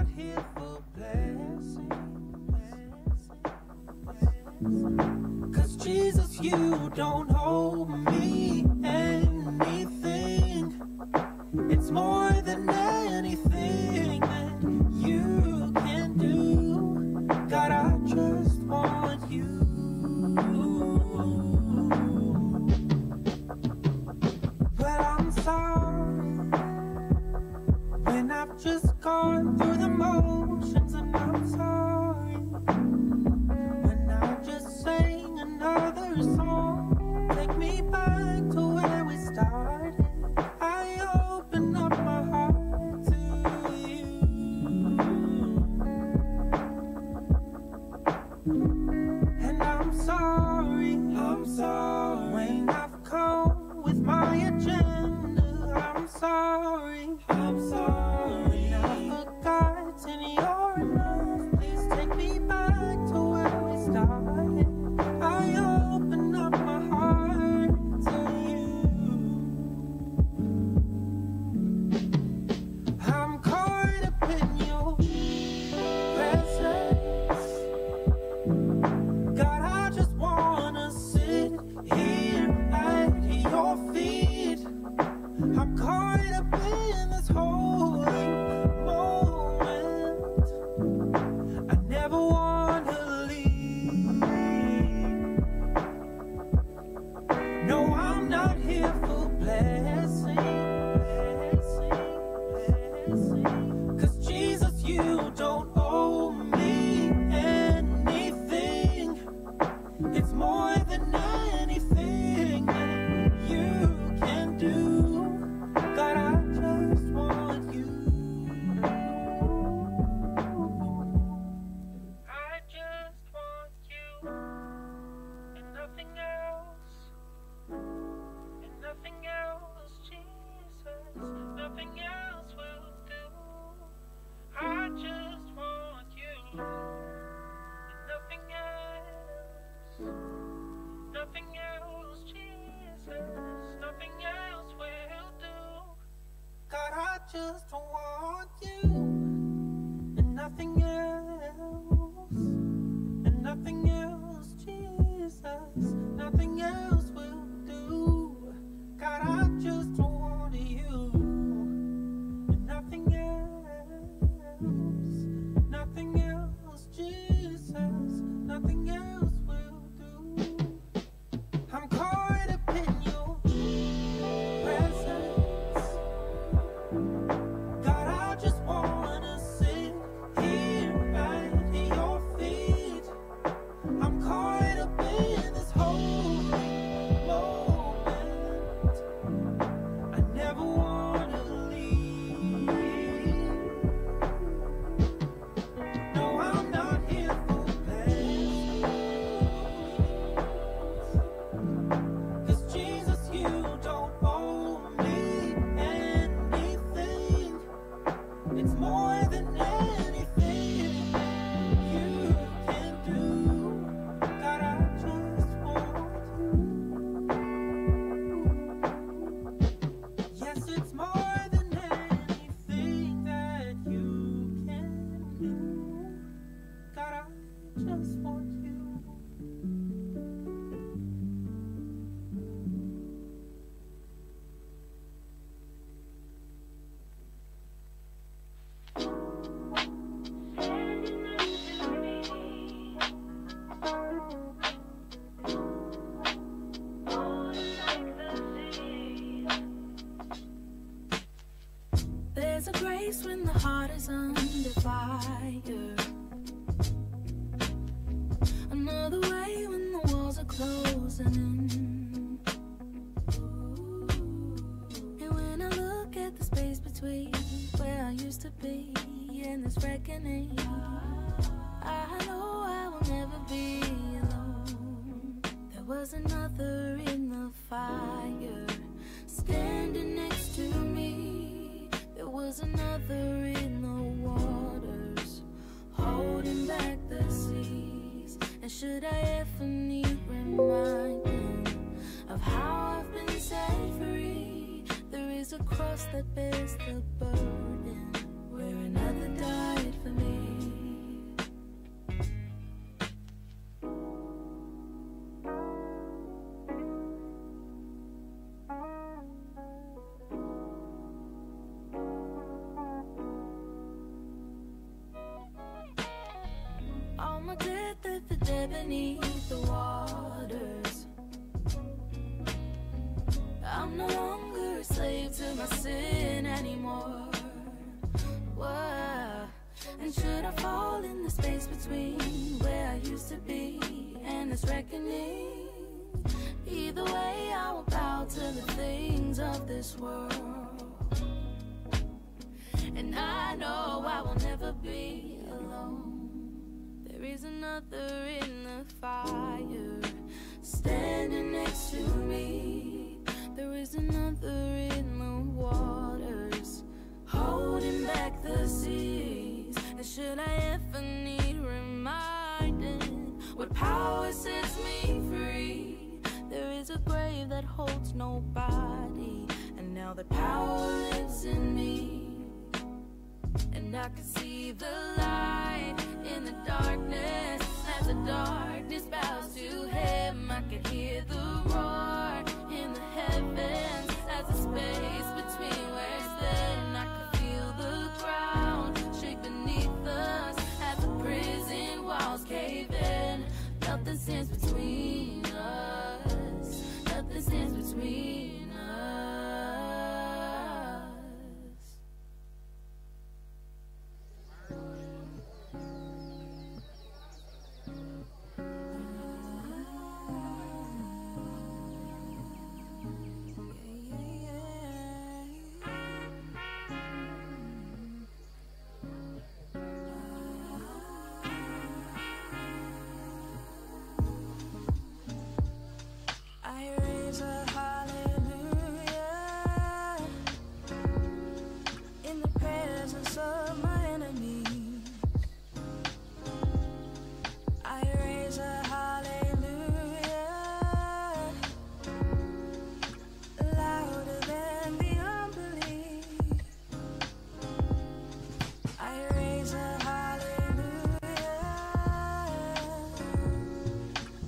not here for blessings. 'Cause Jesus, you don't owe me anything. It's more than anything that you can do. God, I just want you. Well, I'm sorry when I've just gone through the motions, and I'm sorry when I just sang another song. Take me back to where we started. I open up my heart to you. And I'm sorry when I've come with my agenda. I'm sorry when I've forgotten you're enough. Please take me back to where we started. I open up my heart to you. I'm caught up in your presence. God, I just wanna sit here at your feet. I'm caught up in this holy moment. I never wanna leave. No, I'm not here for blessing. 'Cause Jesus, you don't owe me anything. It's more than anything that you can do. God, I just want you. I just want you and nothing else. And nothing else, Jesus. Nothing else will do. I just want you and nothing else. Nothing else, Jesus. Nothing else will do. God, I just want you and nothing else. And nothing else, Jesus. Nothing else will do. God, I just want you and nothing else. Nothing else, Jesus. Nothing else will do. I'm caught up in your presence. God, I just wanna sit here at your feet. I'm caught up in this holy moment. I never wanna leave. No, I'm not here for blessings. 'Cause Jesus, you don't owe me anything. It's more than anything you can do. God, I just want you. Yes, it's more than anything that you can do. God, I just want you. There's a grace when the heart is under fire. Another way when the walls are closing in. And when I look at the space between where I used to be and this reckoning, I know I will never be alone. There was another in the fire standing next to me. There was another in the waters holding back the seas. And should I ever need reminding of how I've been set free, there is a cross that bears the burden where another died in the space between where I used to be and this reckoning. Either way, I will bow to the things of this world, and I know I will never be alone. There is another in the fire standing next to me. There is another in the waters holding back the seas. And should I ever need reminding what power sets me free, there is a grave that holds nobody, and now the power lives in me. And I can see the light in the darkness as the darkness bows to him. I can hear the roar in the heavens as the space between where it's then. I can feel the ground shake beneath us as the prison walls cave in. Nothing stands between us. Nothing stands between us. I raise a hallelujah in the presence of my enemies. I raise a hallelujah louder than the unbelief. I raise a hallelujah.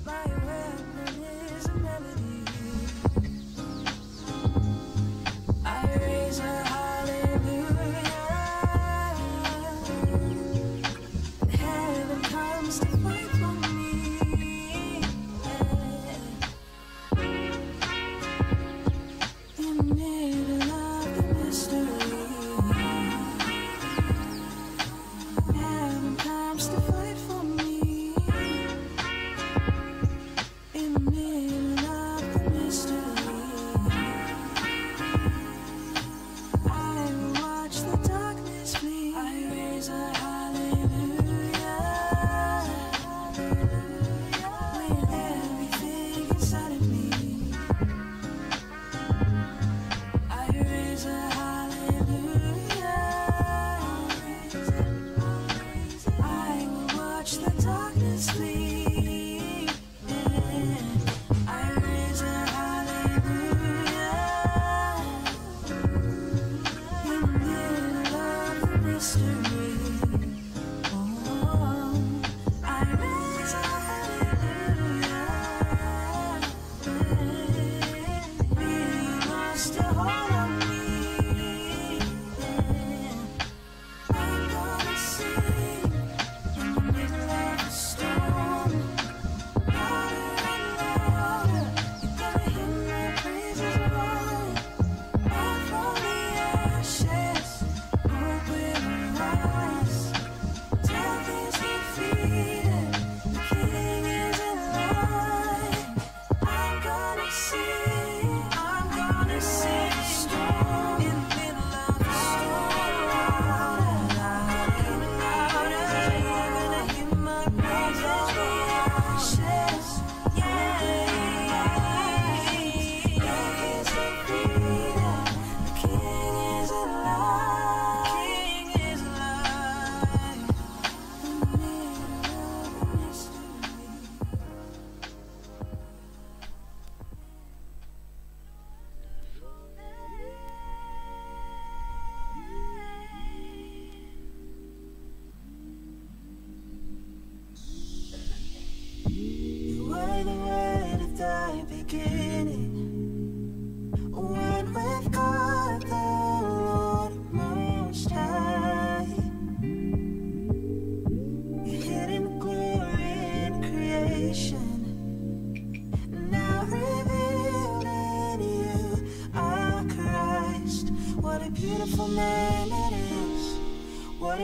My weapon is a melody. I raise a hallelujah. Heaven comes to fight for me. In the middle of the mystery, heaven comes to fight for me. In the middle of the mystery, I will watch the darkness flee. I raise a hallelujah with everything inside of me. I raise a hallelujah. I will watch the darkness flee. I raise a hallelujah in the middle of the mystery. Oh, I raise a hallelujah. He lost a hold on me. I'm gonna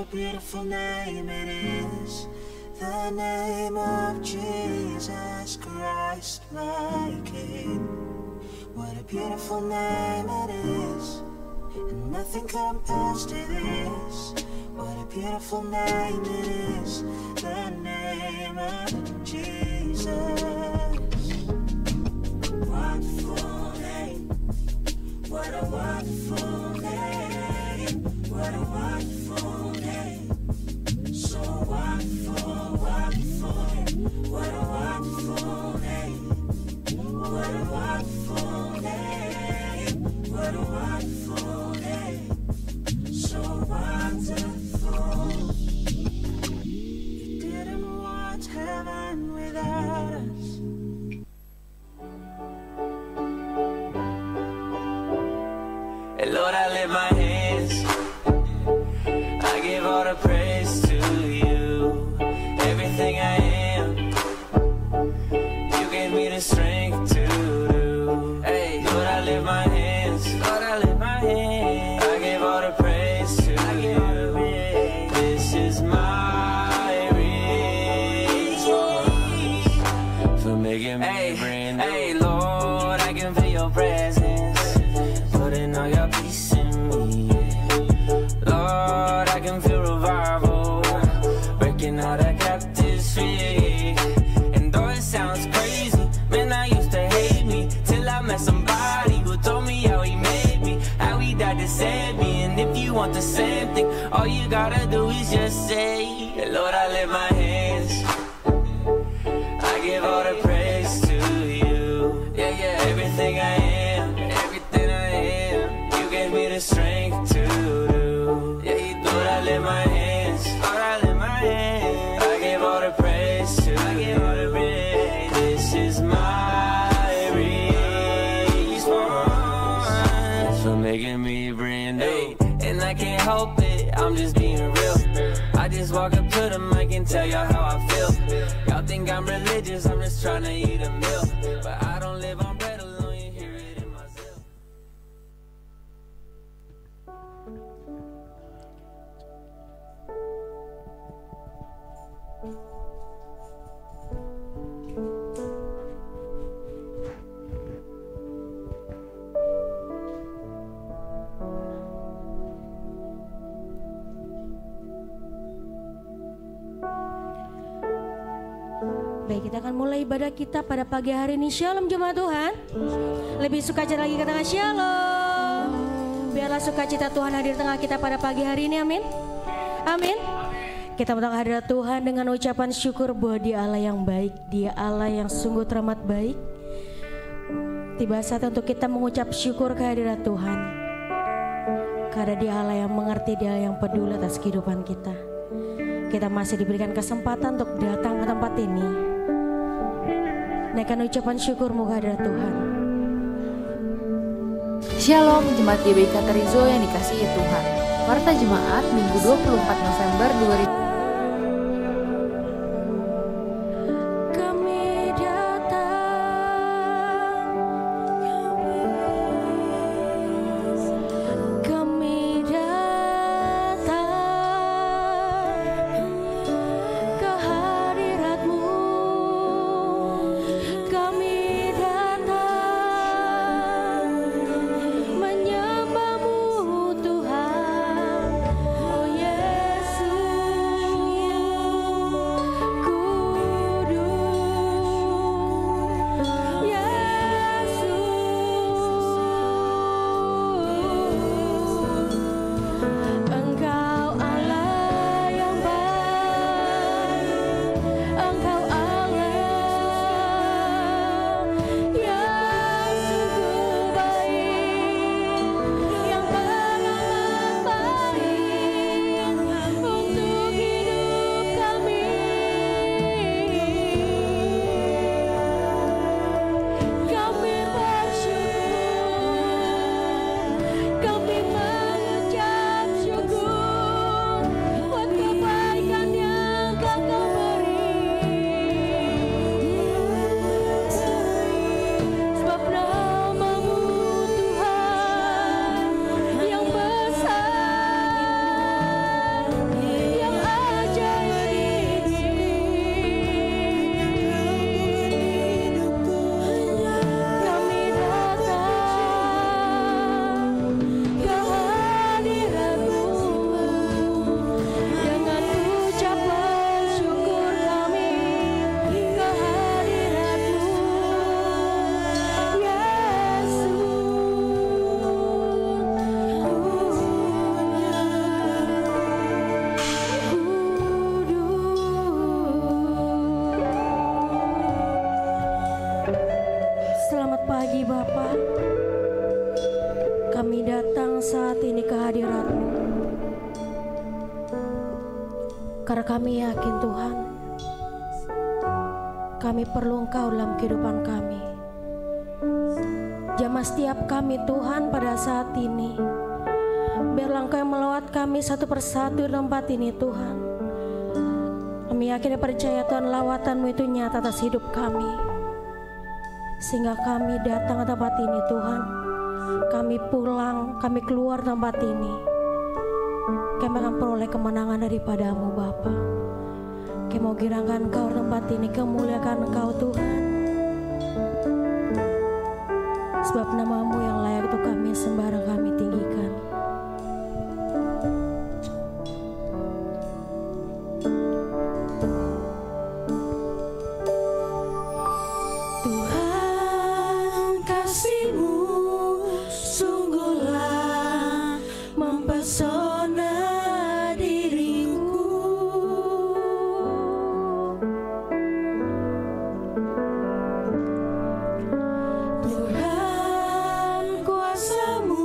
a beautiful name it is. The name of Jesus Christ, my King. What a beautiful name it is, and nothing compares to this. What a beautiful name it is, the name of Jesus. Wonderful name, what a wonderful name, what a wonderful name. So wonderful, wonderful, what a wonderful name, what a wonderful name, what a wonderful name, so wonderful. You didn't want heaven without us. And Lord, I lift my hands, I give all the praise to you. Everything I am, you gave me the strength to do. Hey, Lord, I lift my hands, Lord, I lift my hands, I give all the praise to you. This is my response for making me brand new. Hey, Lord, I can feel your presence, putting all your peace in me. Lord, I can feel revival, breaking all the captives free. And though it sounds crazy, man, I used to hate me, till I met somebody who told me how he made me, how he died to save me. And if you want the same thing, all you gotta do is just say, Lord, I lift my hands, I give all the praise to you. Yeah, yeah, everything I am, everything I am, you gave me the strength to do. Yeah, you do. Lord, I lift my hands, Lord, I lift my hands, I give all the praise to you. This is my response for making me brand new. And I can't help it, I'm just being real. I just walk up to the mic and tell y'all how I feel. Y'all think I'm religious, I'm just trying to eat a meal. But I don't live on bread alone, you hear it in my zeal. Baik, kita akan mulai ibadah kita pada pagi hari ini. Shalom jemaat Tuhan. Lebih sukacita lagi katakan shalom. Biarlah sukacita Tuhan hadir tengah kita pada pagi hari ini, amin. Amin. Kita mengucapkan hadirat Tuhan dengan ucapan syukur bahwa Dia Allah yang baik, Dia Allah yang sungguh teramat baik. Tiba saat untuk kita mengucap syukur kehadirat Tuhan, karena Dia Allah yang mengerti, Dia Allah yang peduli atas kehidupan kita. Kita masih diberikan kesempatan untuk datang ke tempat ini, naikkan ucapan syukurmu kehadirat Tuhan. Shalom Jemaat GBI Katerizo yang dikasihi Tuhan. Warta Jemaat Minggu 24 November 2020. Menyembahmu Tuhan, oh Yesus. pagi Bapa, kami datang saat ini ke hadirat-Mu. Karena kami yakin Tuhan, kami perlu Engkau dalam kehidupan kami. Jamah setiap kami Tuhan pada saat ini. Biarlah Engkau yang melawat kami satu persatu di tempat ini Tuhan. Kami yakin dan percaya Tuhan, lawatan-Mu itu nyata atas hidup kami. Sehingga kami datang ke tempat ini Tuhan, kami pulang, kami keluar tempat ini, kami akan peroleh kemenangan daripada-Mu Bapa. Kami mau girangkan Engkau tempat ini, kemuliakan Engkau Tuhan. Sebab nama-Mu yang layak untuk kami sembah dan kami tinggikan. Tuhan, kuasa-Mu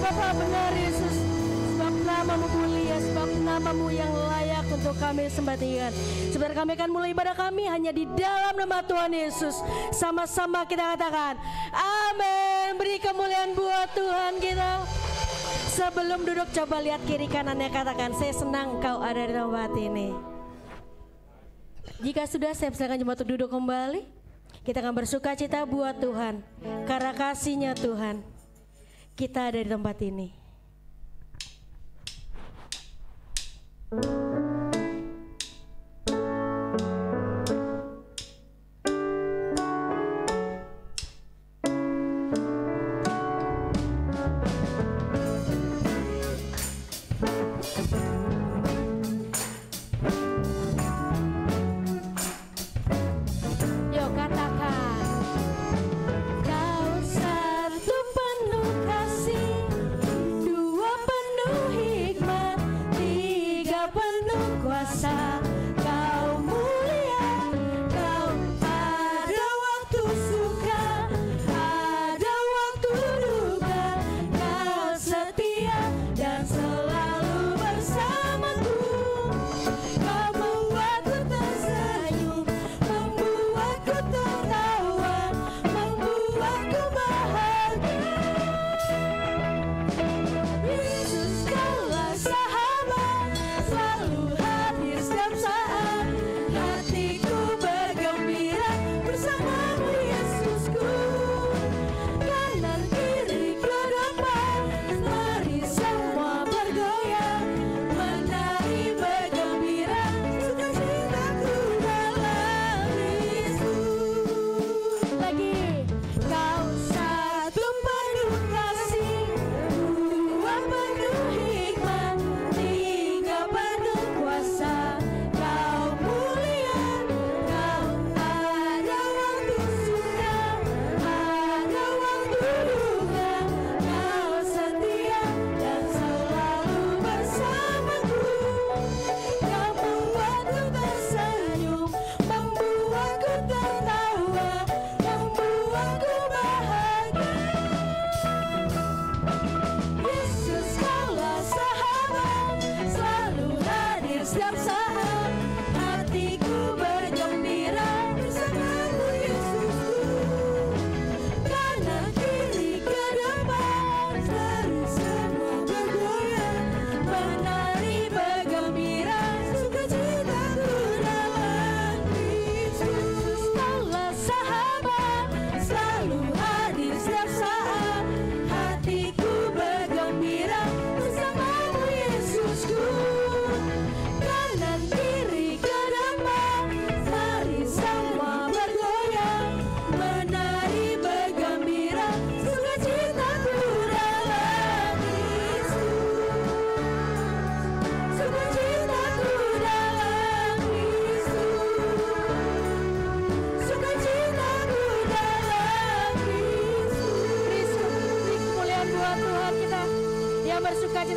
Bapa benar Yesus, sebab namamu mulia, sebab namamu yang layak untuk kami sembahkan. Sebentar kami akan mulai ibadah kami hanya di dalam nama Tuhan Yesus. Sama-sama kita katakan amin. Beri kemuliaan buat Tuhan kita. Sebelum duduk coba lihat kiri kanannya, katakan saya senang kau ada di tempat ini. Jika sudah, saya persilakan jemaat untuk duduk kembali. Kita akan bersuka cita buat Tuhan, karena kasih-Nya Tuhan kita ada di tempat ini.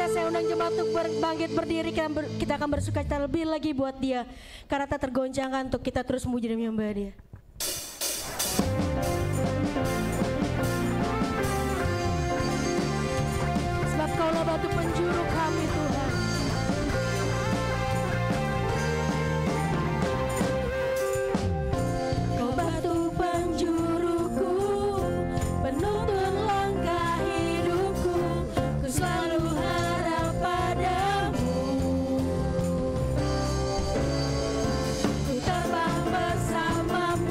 Saya undang jemaat untuk bangkit berdiri. Kita akan bersukacita lebih lagi buat Dia, karena tak tergoncangkan untuk kita terus memuji dan menyembah Dia. Sebab Kaulah batu penjuru kami Tuhan. Kau batu penjuruku, penuntun langkah hidupku, ku selalu harap padamu. Ku terbang bersamamu.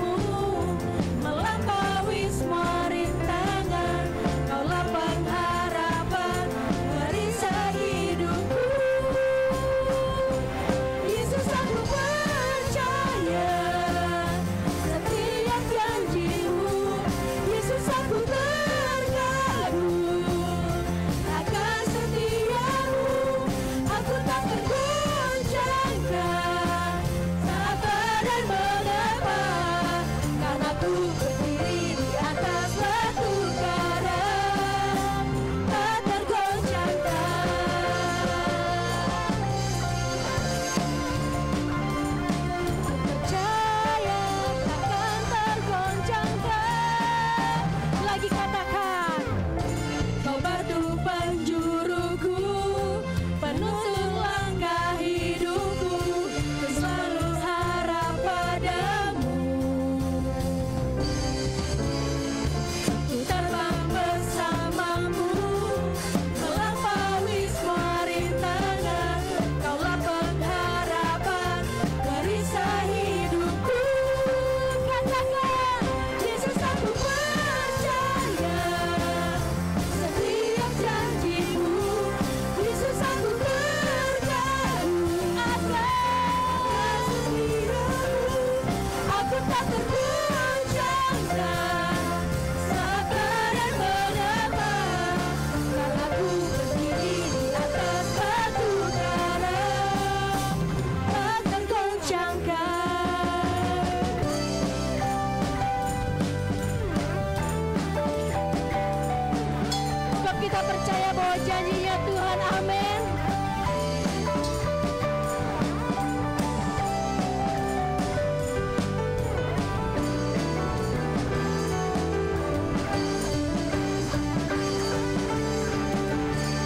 kita percaya bahwa janjinya Tuhan, amin.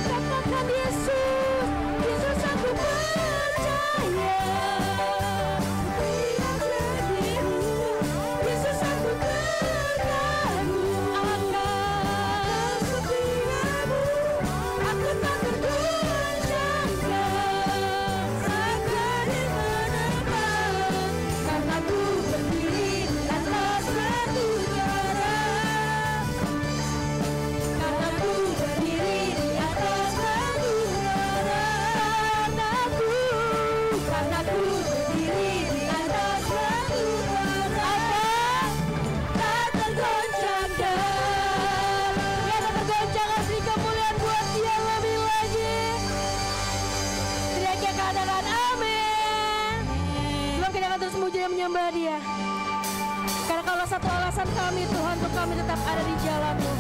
Katakan Yesus, Yesus aku percaya. Yesus aku terkagum akan setiamu. Aku tak tergoncangkan akan dimana-mana, karena ku berdiri atas batu bara. Karena ku berdiri di atas batu bara. Karena ku berdiri di atas batu bara. Tak tergoncangkan. Ya, tak tergoncangkan. Beri kemuliaan buat Dia lebih lagi. Teriaknya katakan amin. Sebelum kita akan terus memuji dan menyembah Dia. Karena kalau satu alasan kami Tuhan untuk kami tetap ada di jalan-Mu.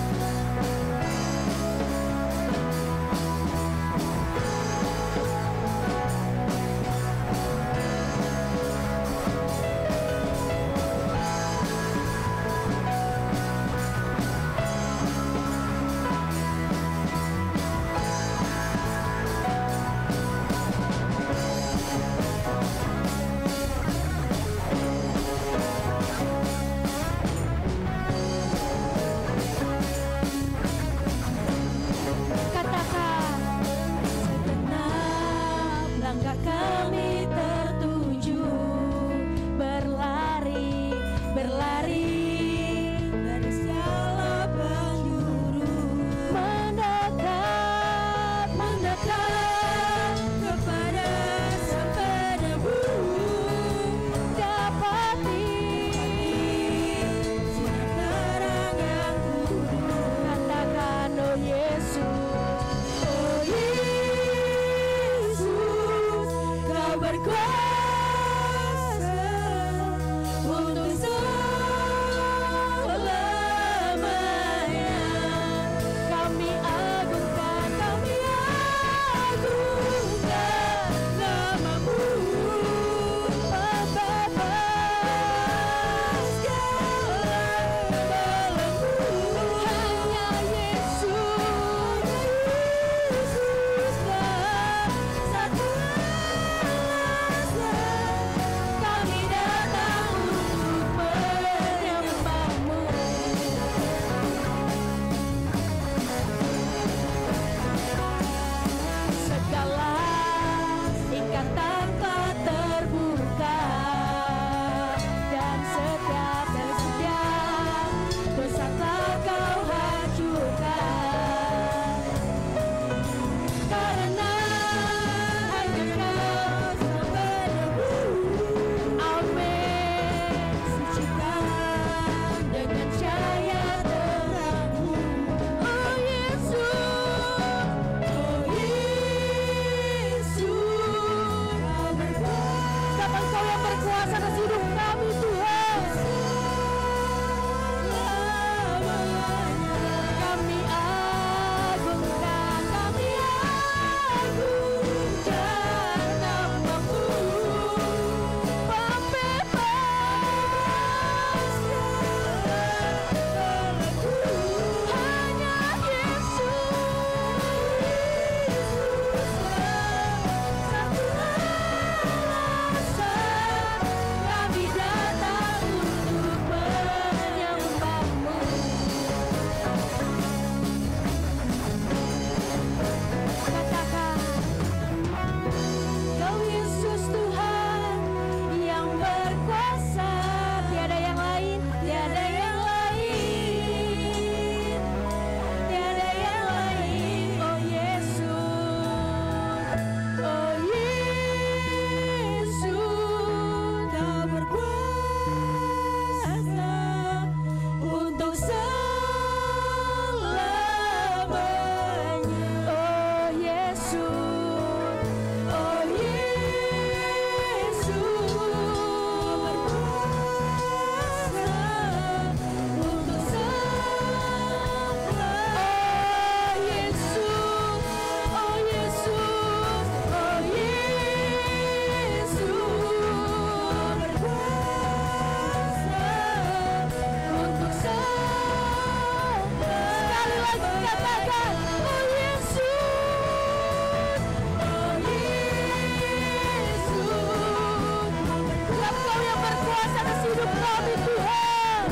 kuasa atas hidup kami Tuhan.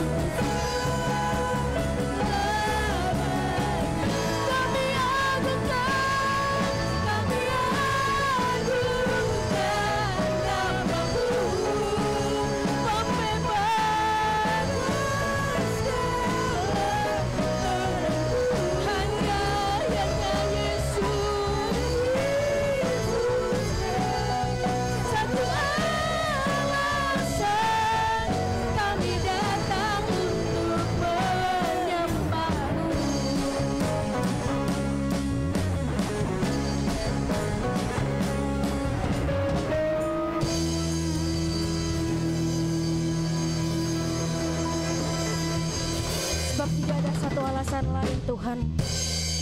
Kami agungkan namamu, membebaskan hanya Yesus. Satu alasan kami datang untuk menyembah-Mu. Sebab tidak ada satu alasan lain Tuhan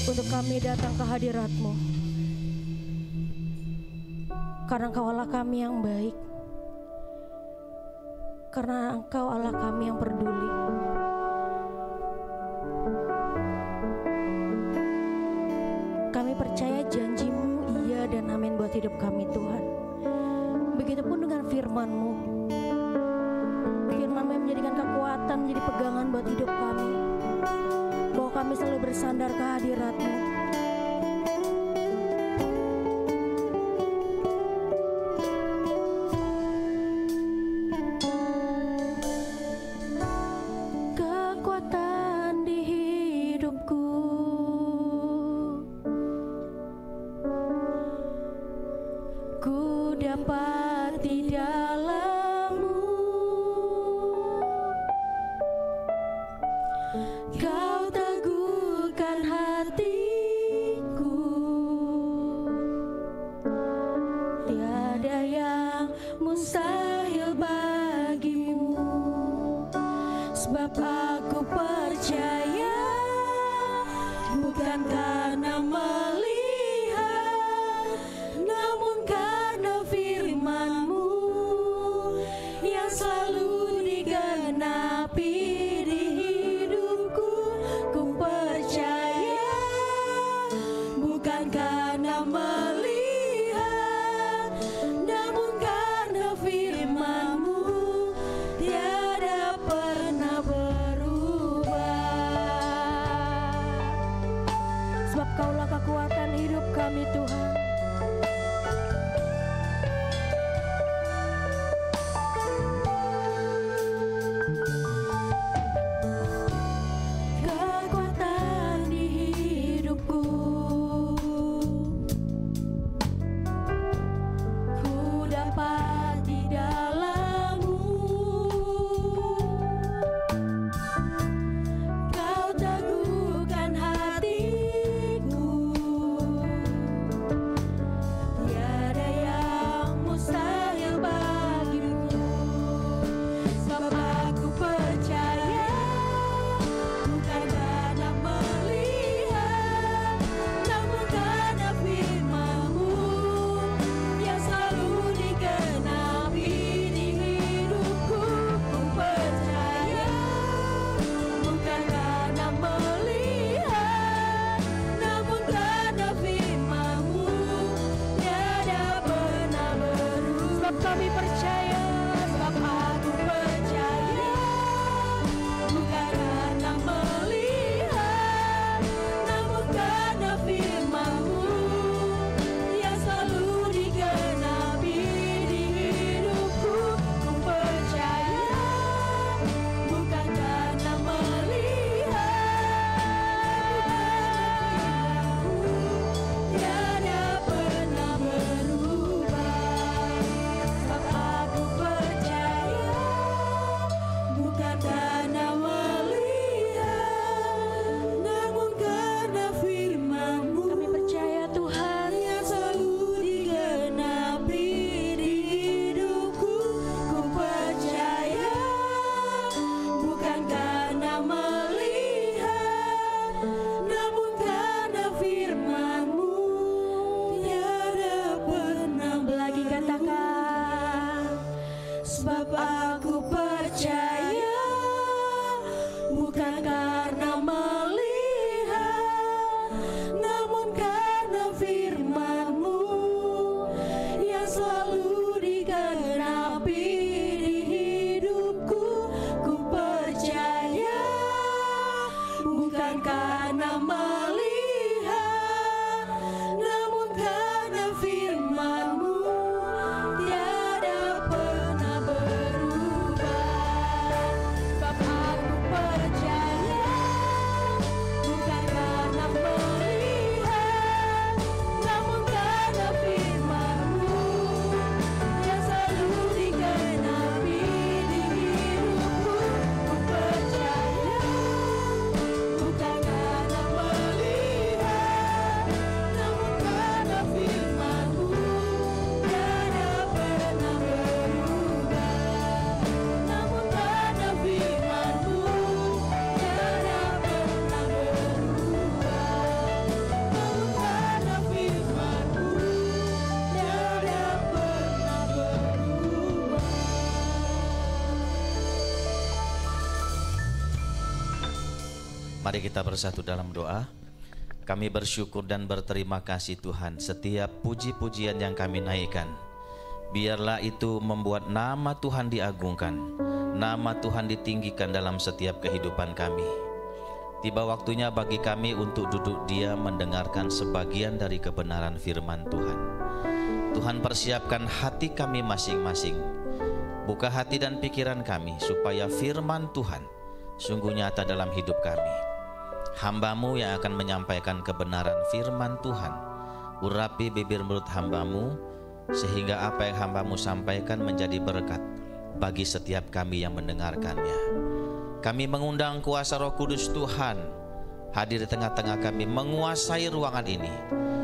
untuk kami datang ke hadirat-Mu, karena Engkau Allah kami yang baik, karena Engkau Allah kami yang peduli. Kami percaya janji-Mu iya dan amin buat hidup kami Tuhan. Begitupun dengan firman-Mu. Firman-Mu yang menjadikan kekuatan, menjadi pegangan buat hidup kami, bahwa kami selalu bersandar ke hadirat-Mu. Kekuatan di hidupku, ku dapat di dalam-Mu. Kau teguhkan hatiku, tiada yang mustahil bagi-Mu. Sebab aku percaya, bukan karena melihat, namun karena firman-Mu yang selalu digenapi di hidupku. Ku percaya, bukan karena melihat, namun karena firman-Mu tiada pernah berubah. Sebab Kaulah kekuatan hidup kami Tuhan. Kekuatan di hidupku, ku dapat di dalam-Mu. Kau teguhkan hatiku, tiada Mari kita bersatu dalam doa. Kami bersyukur dan berterima kasih Tuhan, setiap puji-pujian yang kami naikkan, biarlah itu membuat nama Tuhan diagungkan, nama Tuhan ditinggikan dalam setiap kehidupan kami. Tiba waktunya bagi kami untuk duduk diam mendengarkan sebagian dari kebenaran firman Tuhan. Tuhan, persiapkan hati kami masing-masing. Buka hati dan pikiran kami supaya firman Tuhan sungguh nyata dalam hidup kami. Hamba-Mu yang akan menyampaikan kebenaran firman Tuhan, urapi bibir mulut hamba-Mu, sehingga apa yang hamba-Mu sampaikan menjadi berkat bagi setiap kami yang mendengarkannya. Kami mengundang kuasa Roh Kudus Tuhan hadir di tengah-tengah kami, menguasai ruangan ini,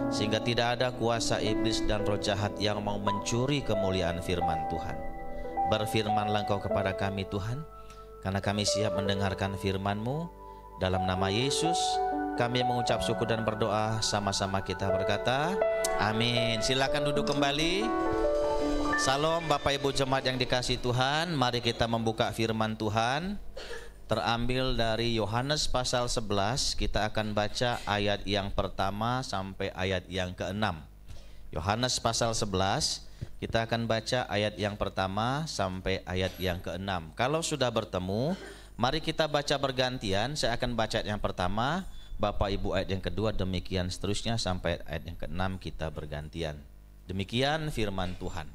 sehingga tidak ada kuasa iblis dan roh jahat yang mau mencuri kemuliaan firman Tuhan. Berfirmanlah Engkau kepada kami Tuhan, karena kami siap mendengarkan firman-Mu. Dalam nama Yesus kami mengucap syukur dan berdoa, sama-sama kita berkata amin. Silakan duduk kembali. Salam Bapak Ibu jemaat yang dikasihi Tuhan. Mari kita membuka firman Tuhan, terambil dari Yohanes pasal 11. Kita akan baca ayat yang pertama sampai ayat yang ke-6. Yohanes pasal 11, kita akan baca ayat yang pertama sampai ayat yang ke-6. Kalau sudah bertemu, mari kita baca bergantian. Saya akan baca ayat yang pertama, Bapak Ibu ayat yang kedua, demikian seterusnya sampai ayat yang ke-6 kita bergantian. Demikian firman Tuhan.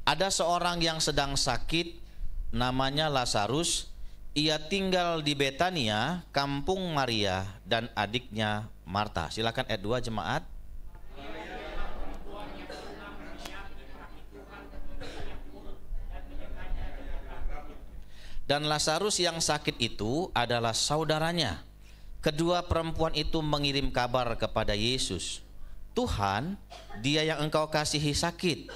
Ada seorang yang sedang sakit, namanya Lazarus. Ia tinggal di Betania, kampung Maria dan adiknya Marta. Silakan ayat 2 jemaat. Dan Lazarus yang sakit itu adalah saudaranya. Kedua perempuan itu mengirim kabar kepada Yesus, Tuhan, dia yang Engkau kasihi sakit.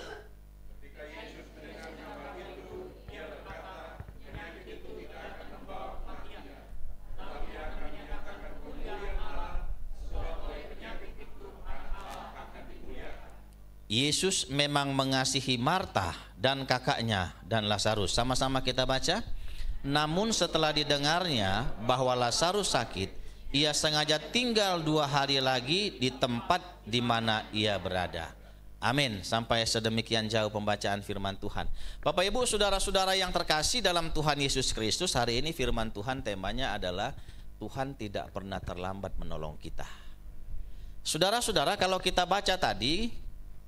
Yesus memang mengasihi Marta dan kakaknya dan Lazarus. Sama-sama kita baca. Namun setelah didengarnya bahwa Lazarus sakit, ia sengaja tinggal 2 hari lagi di tempat di mana ia berada. Amin. Sampai sedemikian jauh pembacaan firman Tuhan. Bapak Ibu saudara-saudara yang terkasih dalam Tuhan Yesus Kristus, hari ini firman Tuhan temanya adalah Tuhan tidak pernah terlambat menolong kita. Saudara-saudara, kalau kita baca tadi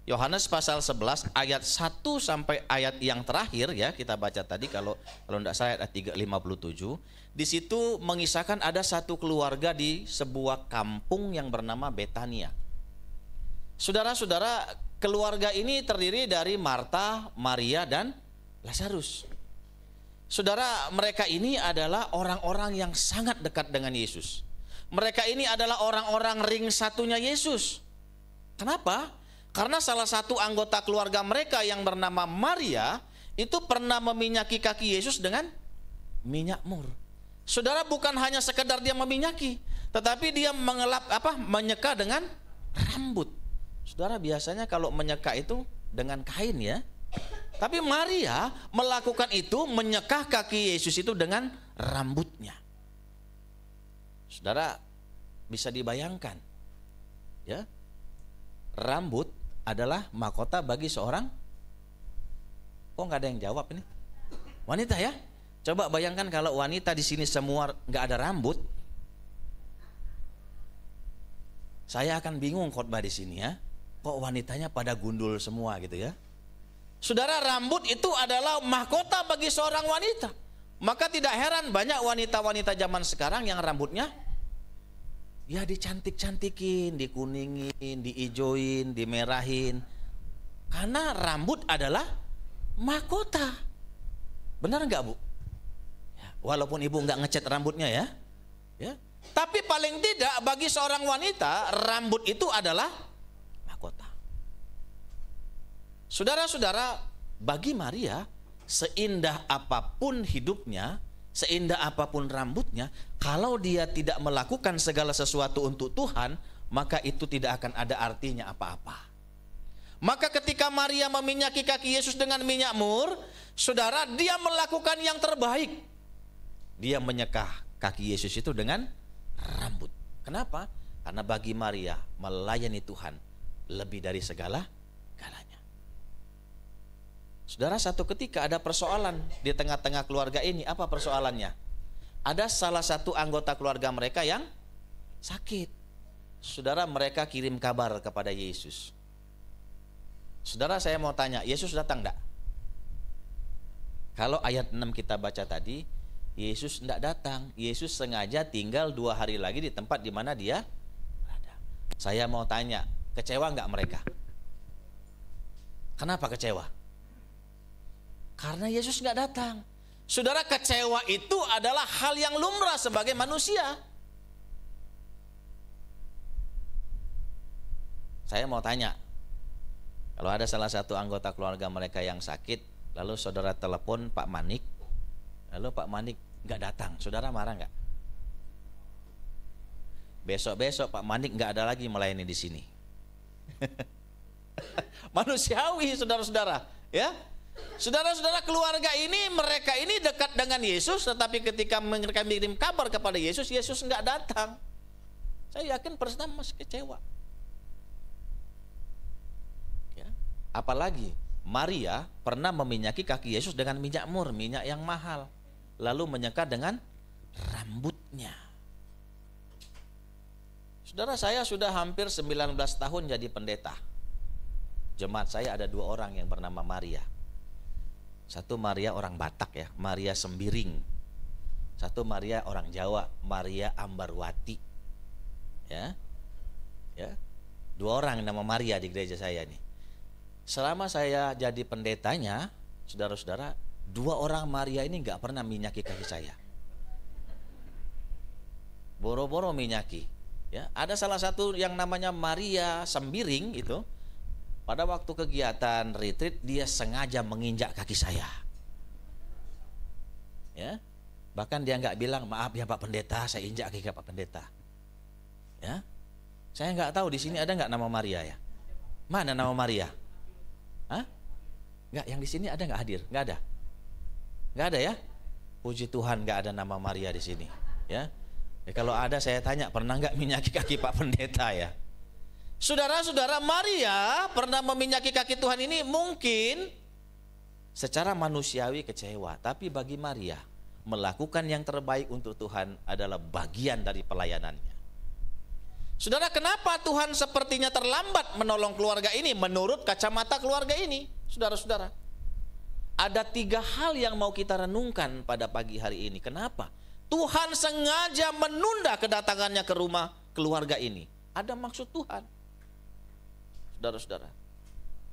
Yohanes pasal 11 ayat 1 sampai ayat yang terakhir ya, kita baca tadi kalau tidak salah ayat 357. Di situ mengisahkan ada satu keluarga di sebuah kampung yang bernama Betania. Saudara-saudara, keluarga ini terdiri dari Marta, Maria dan Lazarus. Saudara, mereka ini adalah orang-orang yang sangat dekat dengan Yesus. Mereka ini adalah orang-orang ring satunya Yesus. Kenapa? Karena salah satu anggota keluarga mereka yang bernama Maria itu pernah meminyaki kaki Yesus dengan minyak mur. Saudara, bukan hanya sekedar dia meminyaki, tetapi dia menyeka dengan rambut. Saudara, biasanya kalau menyeka itu dengan kain ya. Tapi Maria melakukan itu, menyeka kaki Yesus itu dengan rambutnya. Saudara, bisa dibayangkan ya, rambut adalah mahkota bagi seorang, kok nggak ada yang jawab ini? Wanita ya? Coba bayangkan kalau wanita di sini semua nggak ada rambut, saya akan bingung khotbah di sini ya. Kok wanitanya pada gundul semua gitu ya? Saudara, rambut itu adalah mahkota bagi seorang wanita. Maka tidak heran banyak wanita-wanita zaman sekarang yang rambutnya ya dicantik-cantikin, dikuningin, diijoin, dimerahin. Karena rambut adalah mahkota. Benar enggak Bu? Ya, walaupun ibu enggak ngecat rambutnya ya. Tapi paling tidak bagi seorang wanita, rambut itu adalah mahkota. Saudara-saudara, bagi Maria, seindah apapun hidupnya, seindah apapun rambutnya, kalau dia tidak melakukan segala sesuatu untuk Tuhan, maka itu tidak akan ada artinya apa-apa. Maka ketika Maria meminyaki kaki Yesus dengan minyak mur, saudara, dia melakukan yang terbaik. Dia menyeka kaki Yesus itu dengan rambut. Kenapa? Karena bagi Maria melayani Tuhan lebih dari segala galanya. Saudara, satu ketika ada persoalan di tengah-tengah keluarga ini. Apa persoalannya? Ada salah satu anggota keluarga mereka yang sakit. Saudara, mereka kirim kabar kepada Yesus. Saudara, saya mau tanya, Yesus datang enggak? Kalau ayat 6 kita baca tadi, Yesus enggak datang. Yesus sengaja tinggal 2 hari lagi di tempat di mana dia berada. Saya mau tanya, kecewa enggak mereka? Kenapa kecewa? Karena Yesus enggak datang. Saudara, kecewa itu adalah hal yang lumrah sebagai manusia. Saya mau tanya, kalau ada salah satu anggota keluarga mereka yang sakit, lalu saudara telepon Pak Manik, lalu Pak Manik nggak datang, saudara marah nggak? Besok-besok Pak Manik nggak ada lagi melayani di sini. Manusiawi, saudara-saudara, ya. Saudara-saudara, keluarga ini, mereka ini dekat dengan Yesus, tetapi ketika mereka mengirim kabar kepada Yesus, Yesus nggak datang. Saya yakin pertama masih kecewa. Ya. Apalagi Maria pernah meminyaki kaki Yesus dengan minyak mur, minyak yang mahal, lalu menyekat dengan rambutnya. Saudara, saya sudah hampir 19 tahun jadi pendeta. Jemaat saya ada 2 orang yang bernama Maria. Satu Maria orang Batak ya, Maria Sembiring. Satu Maria orang Jawa, Maria Ambarwati. Ya. 2 orang nama Maria di gereja saya nih. Selama saya jadi pendetanya, saudara-saudara, 2 orang Maria ini nggak pernah minyaki kaki saya. Boro-boro minyaki. Ya, ada salah satu yang namanya Maria Sembiring itu. Pada waktu kegiatan retreat dia sengaja menginjak kaki saya. Ya. Bahkan dia nggak bilang, "Maaf ya Pak Pendeta, saya injak kaki Pak Pendeta." Ya. Saya nggak tahu di sini ada nggak nama Maria ya? Mana nama Maria? Hah? Nggak, yang di sini ada nggak hadir? Nggak ada. Nggak ada ya? Puji Tuhan nggak ada nama Maria di sini. Ya. Kalau ada saya tanya, pernah nggak minyaki kaki Pak Pendeta ya? Saudara-saudara, Maria pernah meminyaki kaki Tuhan ini mungkin secara manusiawi kecewa, tapi bagi Maria melakukan yang terbaik untuk Tuhan adalah bagian dari pelayanannya. Saudara, kenapa Tuhan sepertinya terlambat menolong keluarga ini menurut kacamata keluarga ini? Saudara-saudara, ada 3 hal yang mau kita renungkan pada pagi hari ini. Kenapa Tuhan sengaja menunda kedatangannya ke rumah keluarga ini? Ada maksud Tuhan, saudara-saudara.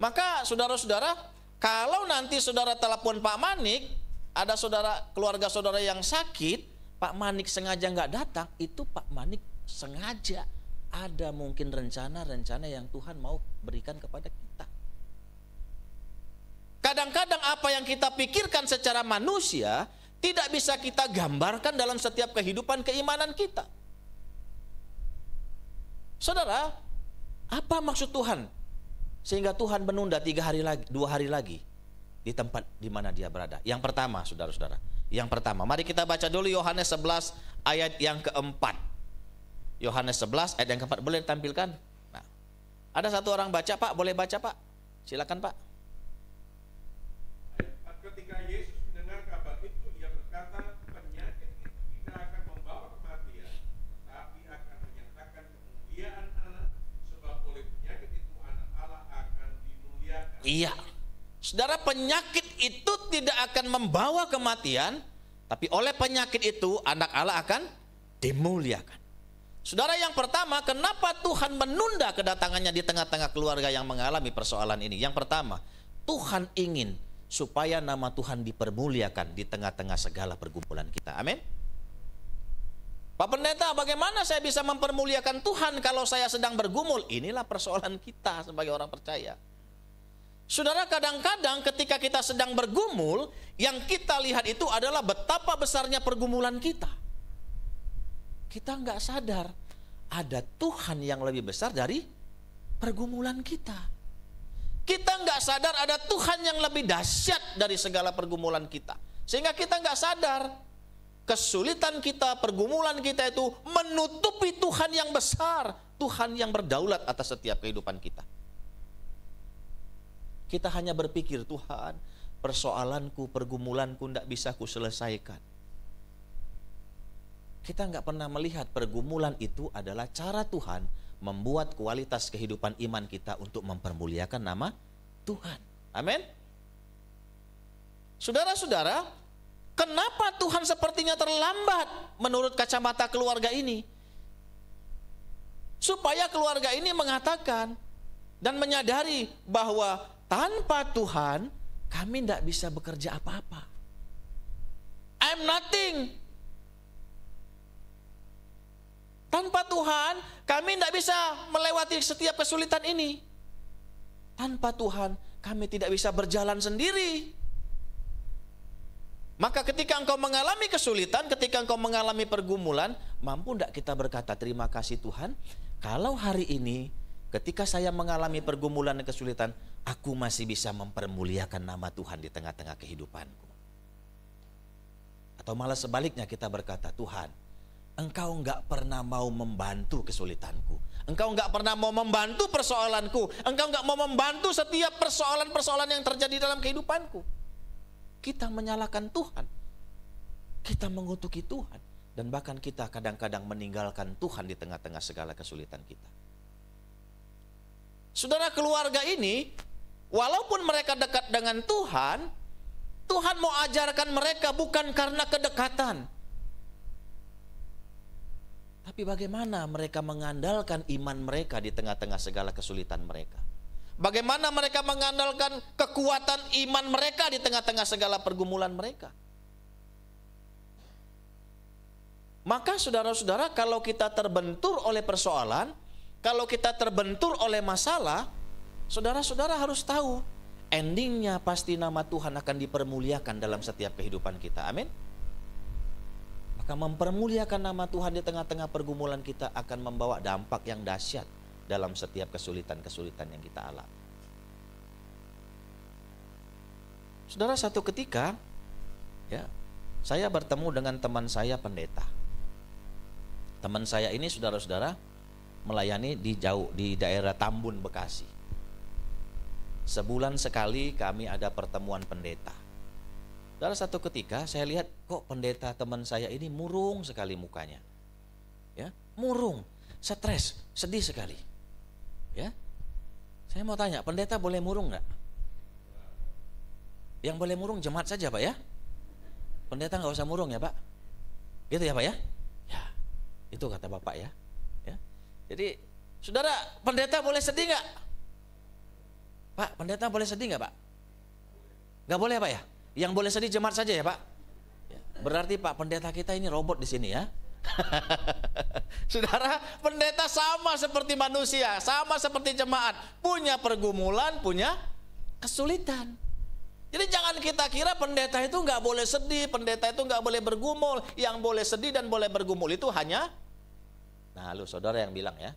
Maka saudara-saudara, kalau nanti saudara telepon Pak Manik, ada keluarga saudara yang sakit, Pak Manik sengaja nggak datang, itu Pak Manik sengaja ada mungkin rencana-rencana yang Tuhan mau berikan kepada kita. Kadang-kadang apa yang kita pikirkan secara manusia tidak bisa kita gambarkan dalam setiap kehidupan keimanan kita. Saudara, apa maksud Tuhan sehingga Tuhan menunda 2 hari lagi di tempat di mana dia berada? Yang pertama, saudara-saudara, yang pertama, mari kita baca dulu Yohanes 11 ayat yang keempat. Yohanes 11 ayat yang keempat, boleh ditampilkan? Nah, ada satu orang baca, Pak, boleh baca Pak? Silakan Pak. Ketika Yesus mendengar kabar itu, ia berkata, penyakit itu tidak akan membawa kematian, tetapi akan menyatakan kemuliaan Allah, sebab oleh penyakit itu anak Allah akan dimuliakan. Iya, saudara, penyakit itu tidak akan membawa kematian, tapi oleh penyakit itu anak Allah akan dimuliakan. Saudara, yang pertama, kenapa Tuhan menunda kedatangannya di tengah-tengah keluarga yang mengalami persoalan ini? Yang pertama, Tuhan ingin supaya nama Tuhan dipermuliakan di tengah-tengah segala pergumulan kita. Amin. Pak Pendeta, bagaimana saya bisa mempermuliakan Tuhan kalau saya sedang bergumul? Inilah persoalan kita sebagai orang percaya. Saudara, kadang-kadang ketika kita sedang bergumul, yang kita lihat itu adalah betapa besarnya pergumulan kita. Kita nggak sadar ada Tuhan yang lebih besar dari pergumulan kita. Kita nggak sadar ada Tuhan yang lebih dahsyat dari segala pergumulan kita, sehingga kita nggak sadar. kesulitan kita, pergumulan kita itu menutupi Tuhan yang besar, Tuhan yang berdaulat atas setiap kehidupan kita. Kita hanya berpikir, Tuhan, persoalanku, pergumulanku tidak bisa ku selesaikan. Kita nggak pernah melihat pergumulan itu adalah cara Tuhan membuat kualitas kehidupan iman kita untuk mempermuliakan nama Tuhan. Amin. Saudara-saudara, kenapa Tuhan sepertinya terlambat menurut kacamata keluarga ini? Supaya keluarga ini mengatakan dan menyadari bahwa tanpa Tuhan kami tidak bisa bekerja apa-apa. I'm nothing. Tanpa Tuhan kami tidak bisa melewati setiap kesulitan ini. Tanpa Tuhan kami tidak bisa berjalan sendiri. Maka ketika engkau mengalami kesulitan, ketika engkau mengalami pergumulan, mampu tidak kita berkata, terima kasih Tuhan, kalau hari ini ketika saya mengalami pergumulan dan kesulitan, aku masih bisa mempermuliakan nama Tuhan di tengah-tengah kehidupanku. Atau malah sebaliknya kita berkata, Tuhan, Engkau enggak pernah mau membantu kesulitanku. Engkau enggak pernah mau membantu persoalanku. Engkau enggak mau membantu setiap persoalan-persoalan yang terjadi dalam kehidupanku. Kita menyalahkan Tuhan. Kita mengutuki Tuhan. Dan bahkan kita kadang-kadang meninggalkan Tuhan di tengah-tengah segala kesulitan kita. Saudara, keluarga ini, walaupun mereka dekat dengan Tuhan, Tuhan mau ajarkan mereka bukan karena kedekatan. Tapi bagaimana mereka mengandalkan iman mereka di tengah-tengah segala kesulitan mereka. Bagaimana mereka mengandalkan kekuatan iman mereka di tengah-tengah segala pergumulan mereka. Maka saudara-saudara, kalau kita terbentur oleh persoalan, kalau kita terbentur oleh masalah, saudara-saudara harus tahu, endingnya pasti nama Tuhan akan dipermuliakan dalam setiap kehidupan kita. Amin. Maka mempermuliakan nama Tuhan di tengah-tengah pergumulan kita akan membawa dampak yang dahsyat dalam setiap kesulitan-kesulitan yang kita alami. Saudara, satu ketika ya, saya bertemu dengan teman saya pendeta. Teman saya ini, saudara-saudara, melayani di daerah Tambun, Bekasi. Sebulan sekali kami ada pertemuan pendeta. Dalam satu ketika saya lihat kok pendeta teman saya ini murung sekali mukanya. Ya, murung, stres, sedih sekali. Ya. Saya mau tanya, pendeta boleh murung enggak? Yang boleh murung jemaat saja, Pak ya. Pendeta enggak usah murung ya, Pak. Gitu ya, Pak ya? Ya. Itu kata Bapak ya. Ya. Jadi, saudara, pendeta boleh sedih enggak? Pak, pendeta boleh sedih enggak, Pak? Enggak boleh, Pak ya? Yang boleh sedih jemaat saja ya, Pak. Berarti Pak pendeta kita ini robot di sini ya. Saudara, pendeta sama seperti manusia, sama seperti jemaat, punya pergumulan, punya kesulitan. Jadi jangan kita kira pendeta itu nggak boleh sedih, pendeta itu nggak boleh bergumul. Yang boleh sedih dan boleh bergumul itu hanya, nah lu saudara yang bilang ya.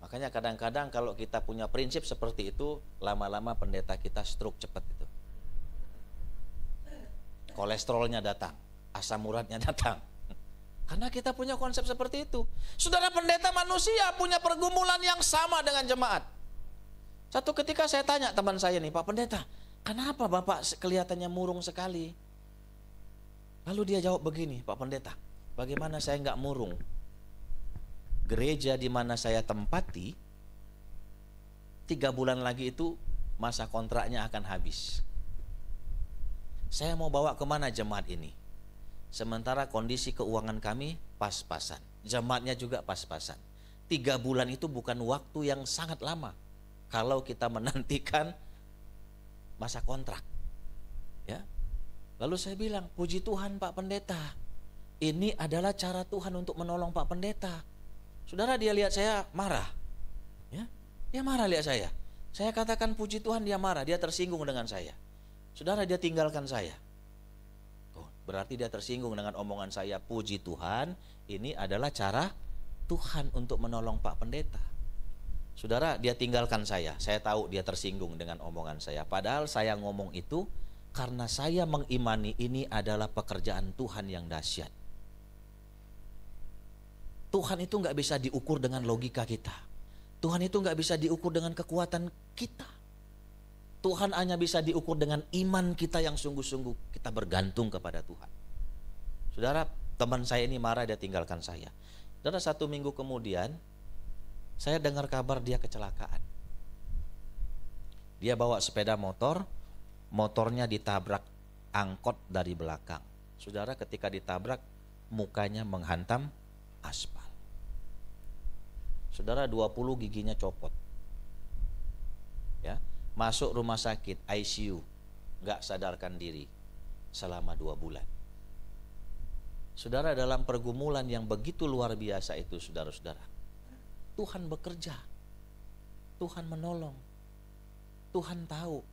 Makanya kadang-kadang kalau kita punya prinsip seperti itu, lama-lama pendeta kita stroke cepat itu. Kolesterolnya datang, asam uratnya datang. Karena kita punya konsep seperti itu. Saudara, pendeta manusia punya pergumulan yang sama dengan jemaat. Satu ketika saya tanya teman saya nih, Pak pendeta, kenapa Bapak kelihatannya murung sekali? Lalu dia jawab begini, Pak pendeta, bagaimana saya nggak murung? Gereja di mana saya tempati, 3 bulan lagi itu masa kontraknya akan habis. Saya mau bawa kemana jemaat ini? Sementara kondisi keuangan kami pas-pasan, jemaatnya juga pas-pasan. 3 bulan itu bukan waktu yang sangat lama kalau kita menantikan masa kontrak. Ya. Lalu saya bilang, puji Tuhan Pak pendeta, ini adalah cara Tuhan untuk menolong Pak pendeta. Saudara, dia lihat saya marah. Ya, dia marah lihat saya. Saya katakan puji Tuhan, dia marah, dia tersinggung dengan saya. Saudara, dia tinggalkan saya. Oh, berarti dia tersinggung dengan omongan saya. Puji Tuhan, ini adalah cara Tuhan untuk menolong Pak pendeta. Saudara, dia tinggalkan saya. Saya tahu dia tersinggung dengan omongan saya. Padahal saya ngomong itu Karena saya mengimani ini adalah pekerjaan Tuhan yang dahsyat. Tuhan itu nggak bisa diukur dengan logika kita. Tuhan itu nggak bisa diukur dengan kekuatan kita. Tuhan hanya bisa diukur dengan iman kita yang sungguh-sungguh kita bergantung kepada Tuhan. Saudara, teman saya ini marah, dia tinggalkan saya. Saudara, 1 minggu kemudian saya dengar kabar dia kecelakaan. Dia bawa sepeda motor, motornya ditabrak angkot dari belakang. Saudara, ketika ditabrak, mukanya menghantam aspal. Saudara, 20 giginya copot. Ya, masuk rumah sakit ICU, nggak sadarkan diri selama 2 bulan. Saudara, dalam pergumulan yang begitu luar biasa itu, saudara-saudara, Tuhan bekerja, Tuhan menolong, Tuhan tahu.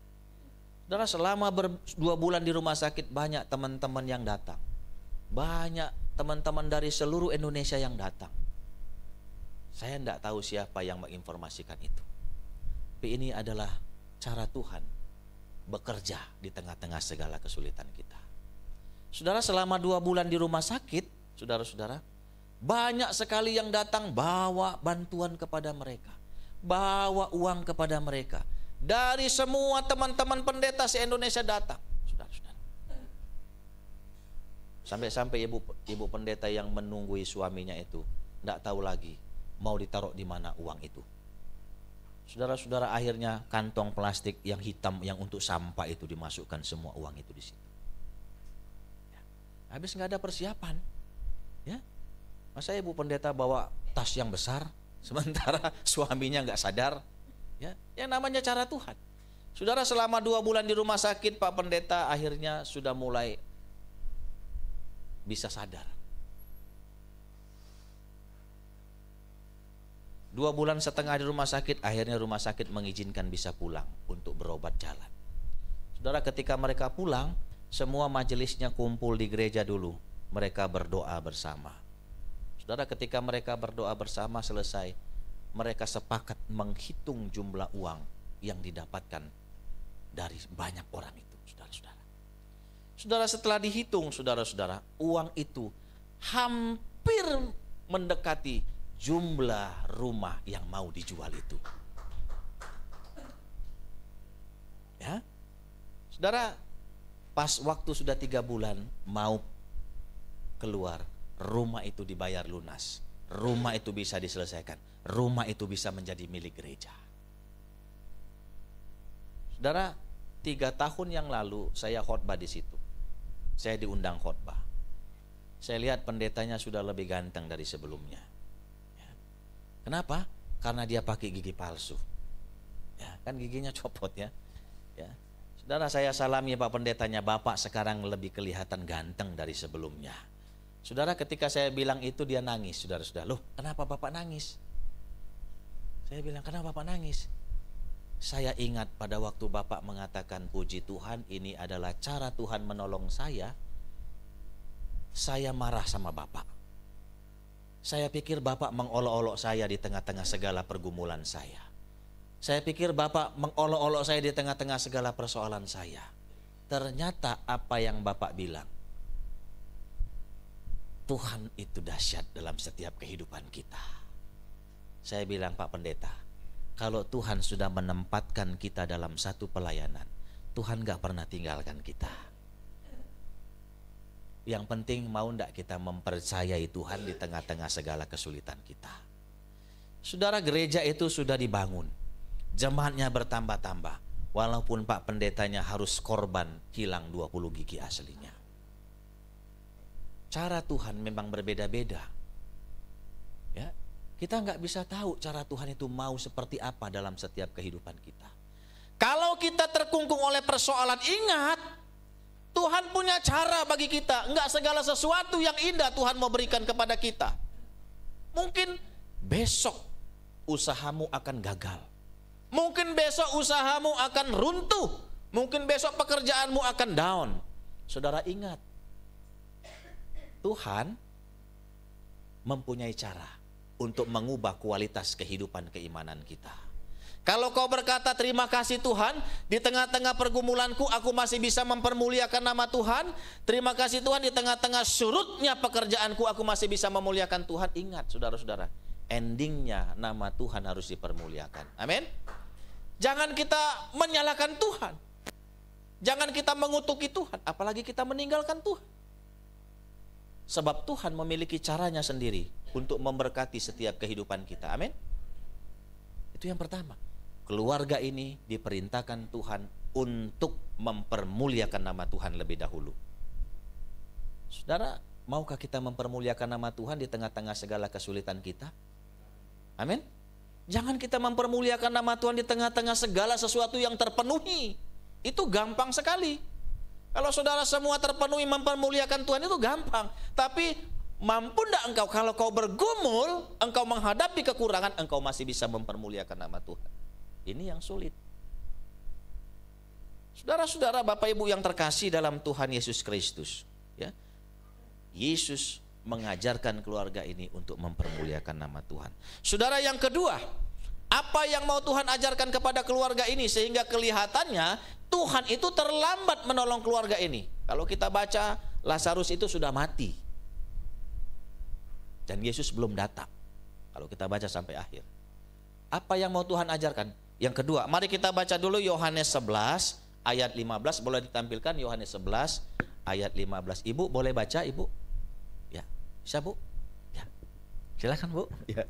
Saudara, selama 2 bulan di rumah sakit, banyak teman-teman yang datang, banyak teman-teman dari seluruh Indonesia yang datang. Saya tidak tahu siapa yang menginformasikan itu, tapi ini adalah cara Tuhan bekerja di tengah-tengah segala kesulitan kita. Saudara, selama 2 bulan di rumah sakit, saudara-saudara, banyak sekali yang datang bawa bantuan kepada mereka, bawa uang kepada mereka. Dari semua teman-teman pendeta se-Indonesia datang, saudara-saudara. Sampai-sampai ibu pendeta yang menunggui suaminya itu tidak tahu lagi mau ditaruh di mana uang itu. Saudara-saudara, akhirnya kantong plastik yang hitam yang untuk sampah itu dimasukkan semua uang itu di situ. Ya. Habis nggak ada persiapan, ya. Masa ibu pendeta bawa tas yang besar, sementara suaminya nggak sadar, ya. Yang namanya cara Tuhan. Saudara, selama 2 bulan di rumah sakit, Pak Pendeta akhirnya sudah mulai bisa sadar. 2,5 bulan di rumah sakit, akhirnya rumah sakit mengizinkan bisa pulang untuk berobat jalan. Saudara, ketika mereka pulang, semua majelisnya kumpul di gereja dulu. Mereka berdoa bersama. Saudara, ketika mereka berdoa bersama selesai, mereka sepakat menghitung jumlah uang yang didapatkan dari banyak orang itu, saudara-saudara. Saudara, setelah dihitung, saudara-saudara, uang itu hampir mendekati jumlah rumah yang mau dijual itu. Ya, saudara, pas waktu sudah 3 bulan mau keluar, rumah itu dibayar lunas, rumah itu bisa diselesaikan, rumah itu bisa menjadi milik gereja. Saudara, 3 tahun yang lalu saya khotbah di situ. Saya diundang khotbah. Saya lihat pendetanya sudah lebih ganteng dari sebelumnya. Kenapa? Karena dia pakai gigi palsu. Ya, kan giginya copot ya. Ya. Saudara, saya salami Pak Pendetanya, Bapak sekarang lebih kelihatan ganteng dari sebelumnya. Saudara, ketika saya bilang itu dia nangis, saudara-saudara. Loh, kenapa Bapak nangis? Saya bilang, kenapa Bapak nangis? Saya ingat pada waktu Bapak mengatakan, puji Tuhan, ini adalah cara Tuhan menolong saya. Saya marah sama Bapak. Saya pikir Bapak mengolok-olok saya di tengah-tengah segala pergumulan saya. Saya pikir Bapak mengolok-olok saya di tengah-tengah segala persoalan saya. Ternyata apa yang Bapak bilang, Tuhan itu dahsyat dalam setiap kehidupan kita. Saya bilang, Pak Pendeta, kalau Tuhan sudah menempatkan kita dalam satu pelayanan, Tuhan gak pernah tinggalkan kita. Yang penting mau ndak kita mempercayai Tuhan di tengah-tengah segala kesulitan kita. Saudara, gereja itu sudah dibangun, jemaatnya bertambah-tambah, walaupun Pak Pendetanya harus korban hilang 20 gigi aslinya. Cara Tuhan memang berbeda-beda. Ya, kita nggak bisa tahu cara Tuhan itu mau seperti apa dalam setiap kehidupan kita. Kalau kita terkungkung oleh persoalan, ingat, Tuhan punya cara bagi kita. Enggak segala sesuatu yang indah Tuhan mau berikan kepada kita. Mungkin besok usahamu akan gagal. Mungkin besok usahamu akan runtuh. Mungkin besok pekerjaanmu akan down. Saudara, ingat, Tuhan mempunyai cara untuk mengubah kualitas kehidupan keimanan kita. Kalau kau berkata terima kasih Tuhan, di tengah-tengah pergumulanku aku masih bisa mempermuliakan nama Tuhan. Terima kasih Tuhan, di tengah-tengah surutnya pekerjaanku aku masih bisa memuliakan Tuhan. Ingat saudara-saudara, endingnya nama Tuhan harus dipermuliakan. Amin. Jangan kita menyalahkan Tuhan. Jangan kita mengutuki Tuhan, apalagi kita meninggalkan Tuhan. Sebab Tuhan memiliki caranya sendiri untuk memberkati setiap kehidupan kita. Amin. Itu yang pertama. Keluarga ini diperintahkan Tuhan untuk mempermuliakan nama Tuhan lebih dahulu. Saudara, maukah kita mempermuliakan nama Tuhan di tengah-tengah segala kesulitan kita? Amin. Jangan kita mempermuliakan nama Tuhan di tengah-tengah segala sesuatu yang terpenuhi. Itu gampang sekali. Kalau saudara semua terpenuhi mempermuliakan Tuhan itu gampang. Tapi mampu enggak engkau kalau kau bergumul, engkau menghadapi kekurangan, engkau masih bisa mempermuliakan nama Tuhan? Ini yang sulit. Saudara-saudara, Bapak Ibu yang terkasih dalam Tuhan Yesus Kristus, ya. Yesus mengajarkan keluarga ini untuk mempermuliakan nama Tuhan. Saudara, yang kedua, apa yang mau Tuhan ajarkan kepada keluarga ini sehingga kelihatannya Tuhan itu terlambat menolong keluarga ini. Kalau kita baca, Lazarus itu sudah mati dan Yesus belum datang. Kalau kita baca sampai akhir, apa yang mau Tuhan ajarkan? Yang kedua, mari kita baca dulu Yohanes 11 ayat 15. Boleh ditampilkan Yohanes 11 ayat 15. Ibu boleh baca, Ibu? Ya, bisa Bu? Ya, silakan Bu. Ya.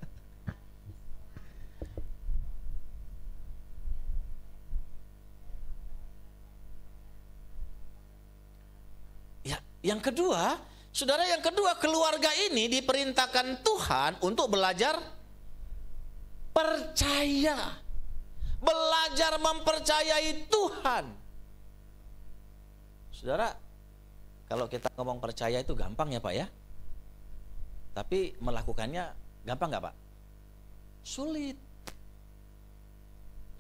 Ya, yang kedua, saudara, yang kedua, keluarga ini diperintahkan Tuhan untuk belajar percaya. Belajar mempercayai Tuhan. Saudara, kalau kita ngomong percaya itu gampang ya Pak ya. Tapi melakukannya gampang gak Pak? Sulit.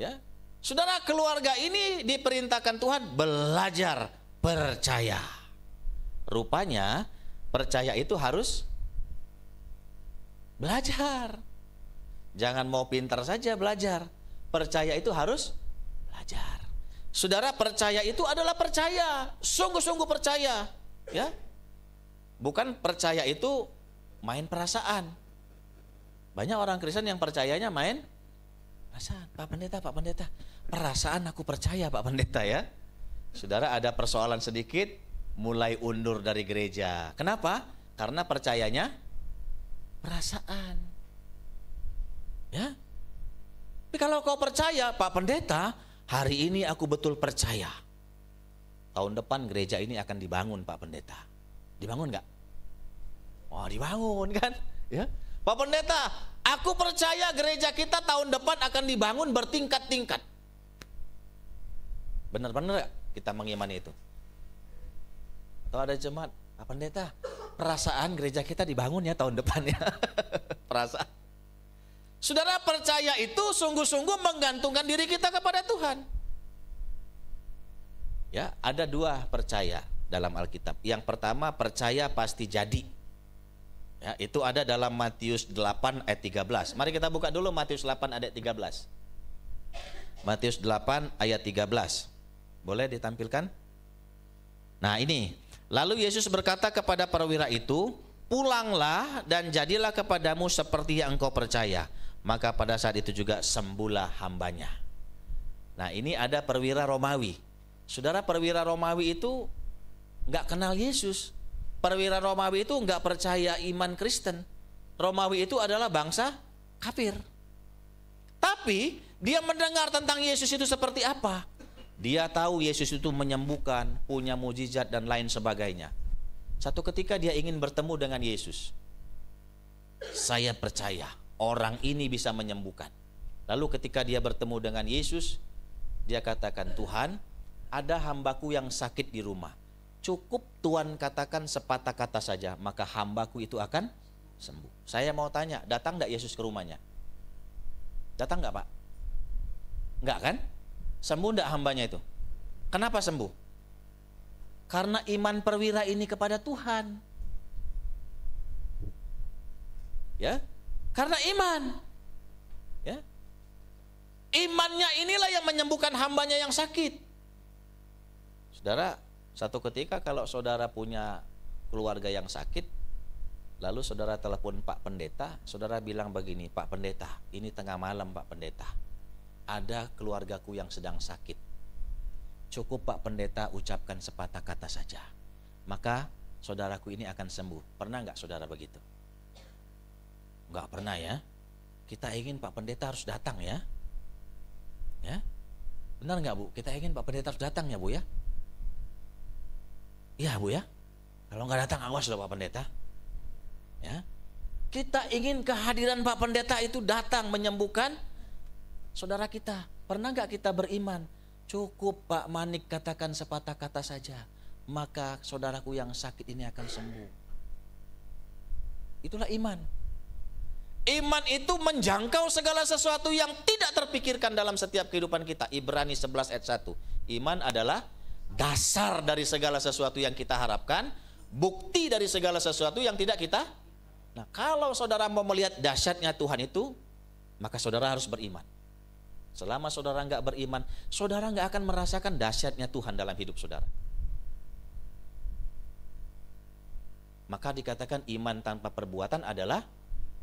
Ya, saudara, keluarga ini diperintahkan Tuhan belajar percaya. Rupanya percaya itu harus belajar. Jangan mau pintar saja belajar. Percaya itu harus belajar. Saudara, percaya itu adalah percaya, sungguh-sungguh percaya, ya. Bukan percaya itu main perasaan. Banyak orang Kristen yang percayanya main perasaan. Pak Pendeta, perasaan aku percaya Pak Pendeta ya. Saudara, ada persoalan sedikit, mulai undur dari gereja. Kenapa? Karena percayanya perasaan. Ya. Tapi kalau kau percaya, Pak Pendeta, hari ini aku betul percaya. Tahun depan gereja ini akan dibangun Pak Pendeta. Dibangun enggak? Oh, dibangun kan? Ya. Pak Pendeta, aku percaya gereja kita tahun depan akan dibangun bertingkat-tingkat. Benar-benar enggak kita mengimani itu? Atau ada jemaat, Pak Pendeta, perasaan gereja kita dibangun ya tahun depan ya. Perasaan. Saudara, percaya itu sungguh-sungguh menggantungkan diri kita kepada Tuhan. Ya, ada dua percaya dalam Alkitab. Yang pertama, percaya pasti jadi. Ya, itu ada dalam Matius 8 ayat 13. Mari kita buka dulu Matius 8 ayat 13. Matius 8 ayat 13. Boleh ditampilkan? Nah, ini. Lalu Yesus berkata kepada perwira itu, "Pulanglah dan jadilah kepadamu seperti yang engkau percaya." Maka pada saat itu juga sembuhlah hambanya. Nah, ini ada perwira Romawi. Saudara, perwira Romawi itu nggak kenal Yesus. Perwira Romawi itu nggak percaya iman Kristen. Romawi itu adalah bangsa kafir. Tapi dia mendengar tentang Yesus itu seperti apa. Dia tahu Yesus itu menyembuhkan, punya mujizat dan lain sebagainya. Satu ketika dia ingin bertemu dengan Yesus. Saya percaya orang ini bisa menyembuhkan. Lalu ketika dia bertemu dengan Yesus, dia katakan, "Tuhan, ada hambaku yang sakit di rumah. Cukup Tuhan katakan sepatah kata saja, maka hambaku itu akan sembuh." Saya mau tanya, datang enggak Yesus ke rumahnya? Datang enggak Pak? Enggak kan? Sembuh enggak hambanya itu? Kenapa sembuh? Karena iman perwira ini kepada Tuhan. Ya, karena iman. Ya, Imannya inilah yang menyembuhkan hambanya yang sakit. Saudara, satu ketika kalau saudara punya keluarga yang sakit, lalu saudara telepon Pak Pendeta, saudara bilang begini, Pak Pendeta, ini tengah malam Pak Pendeta, ada keluargaku yang sedang sakit. Cukup Pak Pendeta ucapkan sepatah kata saja, maka saudaraku ini akan sembuh. Pernah nggak saudara begitu? Nggak pernah ya. Kita ingin Pak Pendeta harus datang ya. Ya, benar nggak Bu? Kita ingin Pak Pendeta harus datang ya Bu ya. Iya Bu ya. Kalau nggak datang awas loh Pak Pendeta. Ya, kita ingin kehadiran Pak Pendeta itu datang menyembuhkan saudara kita. Pernah nggak kita beriman? Cukup Pak Manik katakan sepatah kata saja, maka saudaraku yang sakit ini akan sembuh. Itulah iman. Iman itu menjangkau segala sesuatu yang tidak terpikirkan dalam setiap kehidupan kita. Ibrani 11 ayat 1. Iman adalah dasar dari segala sesuatu yang kita harapkan, bukti dari segala sesuatu yang tidak kita. Nah, kalau saudara mau melihat dahsyatnya Tuhan itu, maka saudara harus beriman. Selama saudara nggak beriman, saudara nggak akan merasakan dahsyatnya Tuhan dalam hidup saudara. Maka dikatakan iman tanpa perbuatan adalah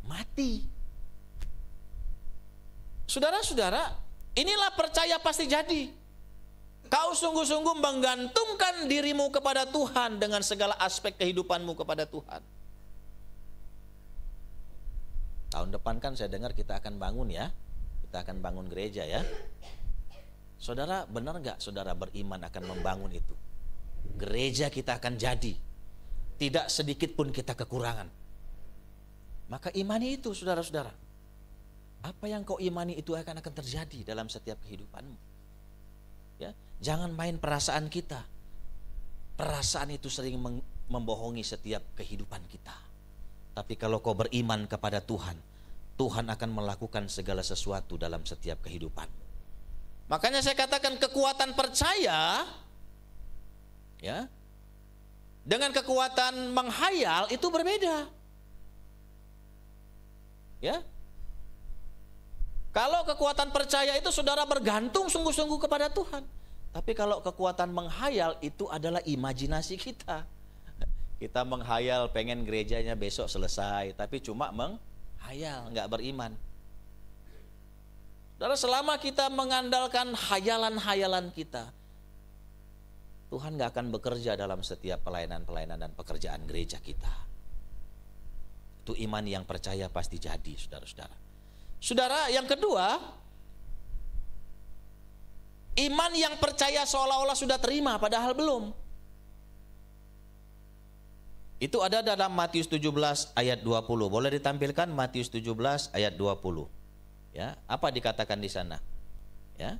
mati. Saudara-saudara, inilah percaya pasti jadi. Kau sungguh-sungguh menggantungkan dirimu kepada Tuhan dengan segala aspek kehidupanmu kepada Tuhan. Tahun depan kan saya dengar kita akan bangun ya. Kita akan bangun gereja ya. Saudara, benar nggak saudara beriman akan membangun itu? Gereja kita akan jadi. Tidak sedikit pun kita kekurangan. Maka imani itu saudara-saudara. Apa yang kau imani itu akan terjadi dalam setiap kehidupanmu. Ya, jangan main perasaan kita. Perasaan itu sering membohongi setiap kehidupan kita. Tapi kalau kau beriman kepada Tuhan, Tuhan akan melakukan segala sesuatu dalam setiap kehidupan. Makanya saya katakan kekuatan percaya ya dengan kekuatan menghayal itu berbeda. Ya. Kalau kekuatan percaya itu saudara bergantung sungguh-sungguh kepada Tuhan. Tapi kalau kekuatan menghayal itu adalah imajinasi kita. Kita menghayal pengen gerejanya besok selesai, tapi cuma menghayal, nggak beriman. Saudara, selama kita mengandalkan hayalan-hayalan kita, Tuhan nggak akan bekerja dalam setiap pelayanan-pelayanan dan pekerjaan gereja kita. Itu iman yang percaya pasti jadi, saudara-saudara. Saudara, yang kedua, iman yang percaya seolah-olah sudah terima padahal belum. Itu ada dalam Matius 17 ayat 20. Boleh ditampilkan Matius 17 ayat 20. Ya, apa dikatakan di sana? Ya.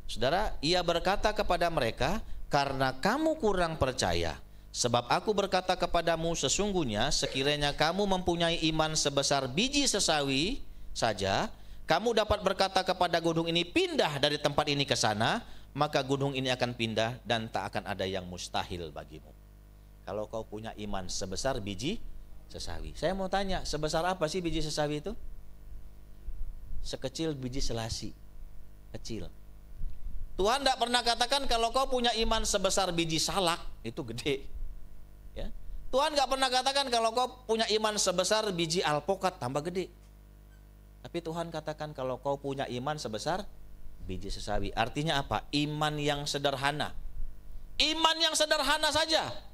Saudara, ia berkata kepada mereka, "Karena kamu kurang percaya, sebab aku berkata kepadamu sesungguhnya sekiranya kamu mempunyai iman sebesar biji sesawi saja, kamu dapat berkata kepada gunung ini pindah dari tempat ini ke sana, maka gunung ini akan pindah dan tak akan ada yang mustahil bagimu." Kalau kau punya iman sebesar biji sesawi. Saya mau tanya, sebesar apa sih biji sesawi itu? Sekecil biji selasi. Kecil. Tuhan tidak pernah katakan kalau kau punya iman sebesar biji salak, itu gede. Ya. Tuhan nggak pernah katakan kalau kau punya iman sebesar biji alpukat, tambah gede. Tapi Tuhan katakan kalau kau punya iman sebesar biji sesawi. Artinya apa? Iman yang sederhana. Iman yang sederhana saja.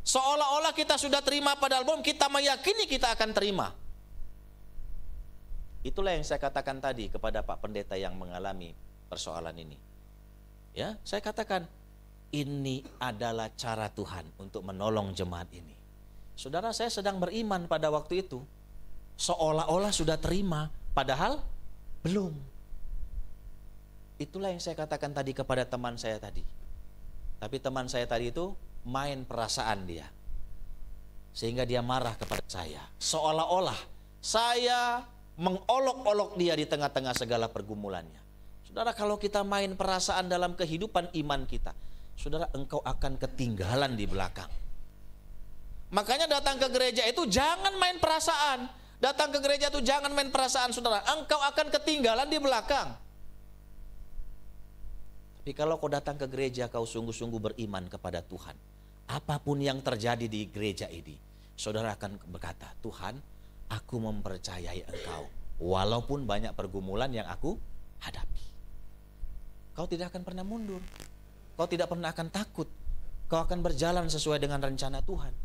Seolah-olah kita sudah terima padahal belum, kita meyakini kita akan terima. Itulah yang saya katakan tadi kepada Pak Pendeta yang mengalami persoalan ini. Ya, saya katakan ini adalah cara Tuhan untuk menolong jemaat ini. Saudara, saya sedang beriman pada waktu itu. Seolah-olah sudah terima padahal belum. Itulah yang saya katakan tadi kepada teman saya tadi. Tapi teman saya tadi itu main perasaan dia, sehingga dia marah kepada saya. Seolah-olah saya mengolok-olok dia di tengah-tengah segala pergumulannya. Saudara, kalau kita main perasaan dalam kehidupan iman kita, saudara, engkau akan ketinggalan di belakang. Makanya datang ke gereja itu jangan main perasaan. Datang ke gereja itu jangan main perasaan, saudara. Engkau akan ketinggalan di belakang. Tapi kalau kau datang ke gereja, kau sungguh-sungguh beriman kepada Tuhan, apapun yang terjadi di gereja ini, saudara akan berkata, Tuhan, aku mempercayai Engkau, walaupun banyak pergumulan yang aku hadapi. Kau tidak akan pernah mundur, kau tidak pernah akan takut, kau akan berjalan sesuai dengan rencana Tuhan.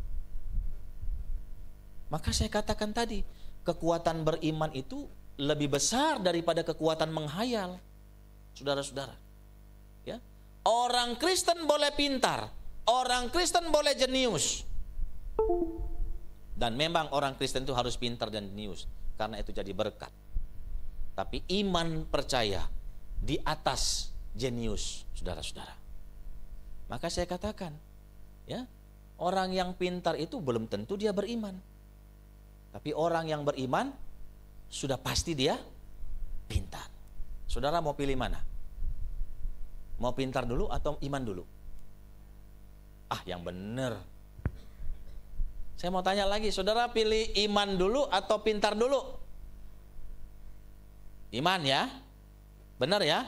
Maka saya katakan tadi, kekuatan beriman itu lebih besar daripada kekuatan menghayal, saudara-saudara. Ya. Orang Kristen boleh pintar, orang Kristen boleh jenius. Dan memang orang Kristen itu harus pintar dan jenius, karena itu jadi berkat. Tapi iman percaya di atas jenius, saudara-saudara. Maka saya katakan, ya, orang yang pintar itu belum tentu dia beriman. Tapi orang yang beriman sudah pasti dia pintar. Saudara mau pilih mana? Mau pintar dulu atau iman dulu? Ah, yang benar. Saya mau tanya lagi, saudara pilih iman dulu atau pintar dulu? Iman ya? Benar ya?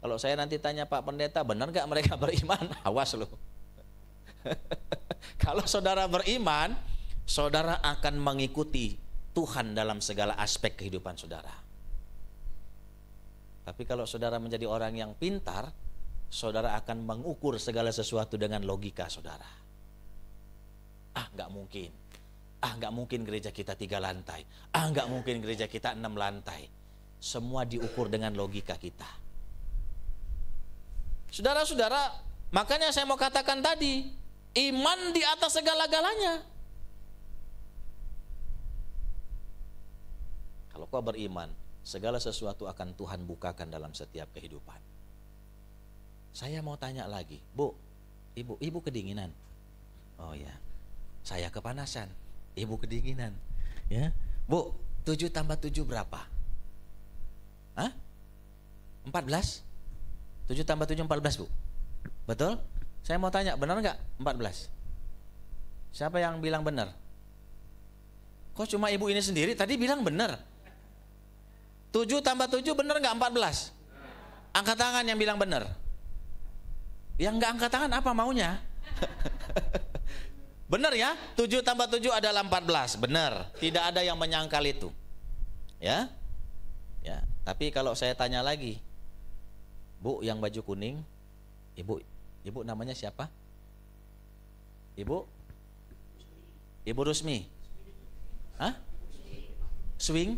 Kalau saya nanti tanya Pak Pendeta, benar gak mereka beriman? Awas loh. Kalau saudara beriman, saudara akan mengikuti Tuhan dalam segala aspek kehidupan saudara. Tapi kalau saudara menjadi orang yang pintar, saudara akan mengukur segala sesuatu dengan logika saudara. Ah, nggak mungkin. Ah, nggak mungkin gereja kita 3 lantai. Ah, nggak mungkin gereja kita 6 lantai. Semua diukur dengan logika kita. Saudara-saudara, makanya saya mau katakan tadi, iman di atas segala-galanya. Kalau kau beriman, segala sesuatu akan Tuhan bukakan dalam setiap kehidupan. Saya mau tanya lagi, Bu, ibu kedinginan. Oh ya, saya kepanasan, ibu kedinginan. Ya, Bu, 7 tambah 7 berapa? Hah? 14? 7 tambah 7 14, Bu. Betul? Saya mau tanya, benar nggak 14? Siapa yang bilang benar? Kok cuma ibu ini sendiri tadi bilang benar? 7 tambah 7 benar nggak 14? Angkat tangan yang bilang benar. Yang nggak angkat tangan apa maunya? Benar ya? 7 tambah 7 adalah 14. Benar. Tidak ada yang menyangkal itu. Ya? Ya. Tapi kalau saya tanya lagi, Bu yang baju kuning, ibu namanya siapa? Ibu Rusmi. Hah? Swinging.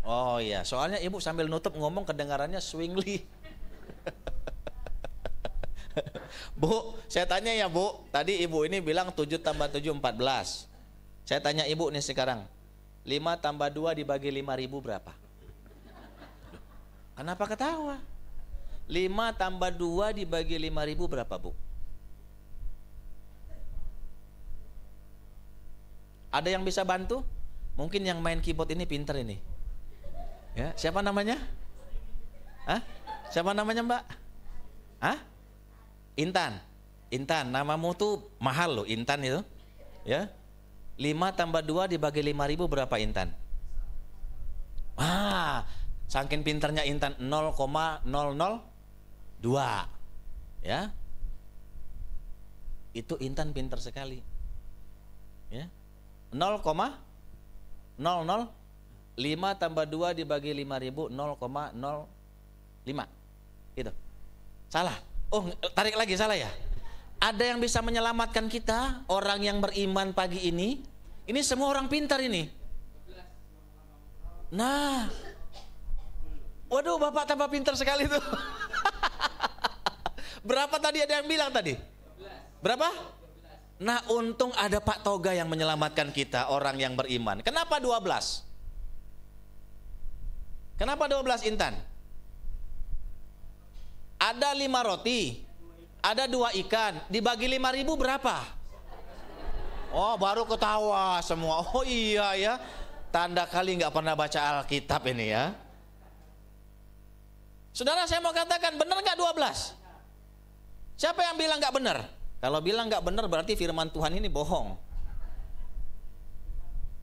Oh iya, soalnya ibu sambil nutup ngomong kedengarannya swingly. Bu, saya tanya ya Bu, tadi ibu ini bilang 7 tambah 7 14. Saya tanya ibu nih sekarang, 5 tambah 2 dibagi 5.000 berapa? Kenapa ketawa? 5 tambah 2 dibagi 5.000 berapa, Bu? Ada yang bisa bantu? Mungkin yang main keyboard ini pinter ini. Ya, siapa namanya? Hah? Siapa namanya, Mbak? Hah? Intan. Intan, namamu tuh mahal loh, Intan itu. Ya. 5 tambah 2 dibagi 5.000 berapa, Intan? Ah, saking pinternya Intan 0,002. Ya. Itu Intan pinter sekali. Ya. 0,005 tambah 2 dibagi 5.000 0,05 gitu. Salah. Oh, tarik lagi, salah ya. Ada yang bisa menyelamatkan kita, orang yang beriman pagi ini. Ini semua orang pintar ini. Nah, waduh, Bapak tambah pintar sekali tuh. Berapa tadi ada yang bilang tadi? Berapa? Nah, untung ada Pak Toga yang menyelamatkan kita, orang yang beriman. Kenapa 12? Kenapa 12, Intan? Ada 5 roti, ada 2 ikan, dibagi 5.000 berapa? Oh, baru ketawa semua. Oh iya ya, tanda kali nggak pernah baca Alkitab ini ya. Saudara, saya mau katakan, benar nggak 12? Siapa yang bilang nggak benar? Kalau bilang nggak benar berarti firman Tuhan ini bohong.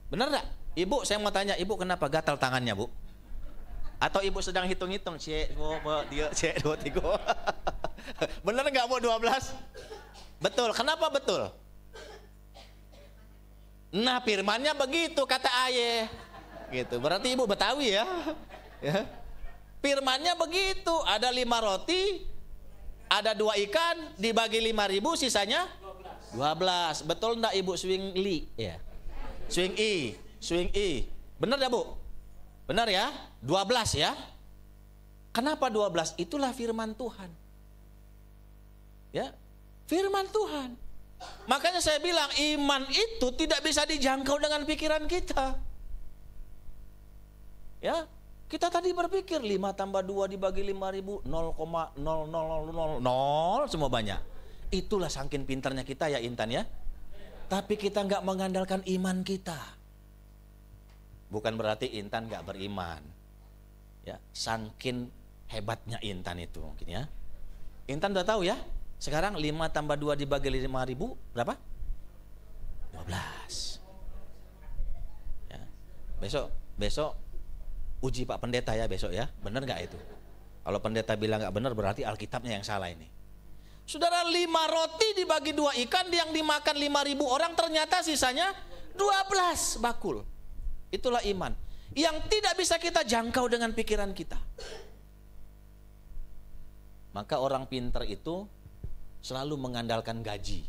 Benar nggak? Ibu, saya mau tanya, ibu kenapa gatal tangannya, Bu? Atau ibu sedang hitung-hitung, cek, dia, cek, 2, 3. Bener nggak Bu 12? Betul. Kenapa betul? Nah, firmannya begitu kata Aye. Gitu. Berarti ibu Betawi ya. Ya. Firmannya begitu. Ada 5 roti, ada 2 ikan, dibagi 5.000, sisanya 12. Betul enggak ibu swing li? Ya. Swing I. Benar ya Bu? Benar ya? 12 ya. Kenapa 12? Itulah firman Tuhan. Ya, firman Tuhan. Makanya saya bilang iman itu tidak bisa dijangkau dengan pikiran kita. Ya, kita tadi berpikir 5 tambah 2 dibagi 5.000 0,00000 semua banyak. Itulah saking pintarnya kita ya Intan ya. Tapi kita nggak mengandalkan iman kita. Bukan berarti Intan nggak beriman. Ya, saking hebatnya Intan itu mungkin ya. Intan udah tahu ya. Sekarang 5 tambah 2 dibagi 5.000 berapa? 12. Ya. Besok uji Pak Pendeta ya besok ya. Benar nggak itu? Kalau pendeta bilang nggak benar berarti Alkitabnya yang salah ini. Saudara, 5 roti dibagi 2 ikan yang dimakan 5.000 orang ternyata sisanya 12 bakul. Itulah iman yang tidak bisa kita jangkau dengan pikiran kita. Maka orang pintar itu selalu mengandalkan gaji.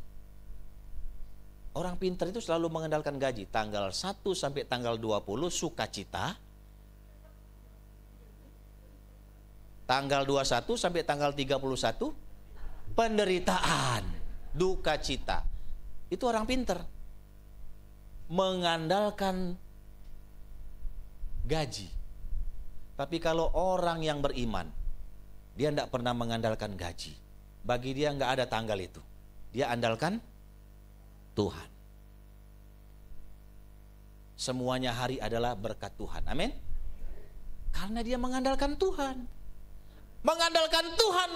Orang pintar itu selalu mengandalkan gaji. Tanggal 1 sampai tanggal 20 sukacita. Tanggal 21 sampai tanggal 31 penderitaan, duka cita. Itu orang pintar. Mengandalkan gaji. Tapi kalau orang yang beriman, dia tidak pernah mengandalkan gaji. Bagi dia nggak ada tanggal itu. Dia andalkan Tuhan. Semuanya hari adalah berkat Tuhan. Amin. Karena dia mengandalkan Tuhan. Mengandalkan Tuhan.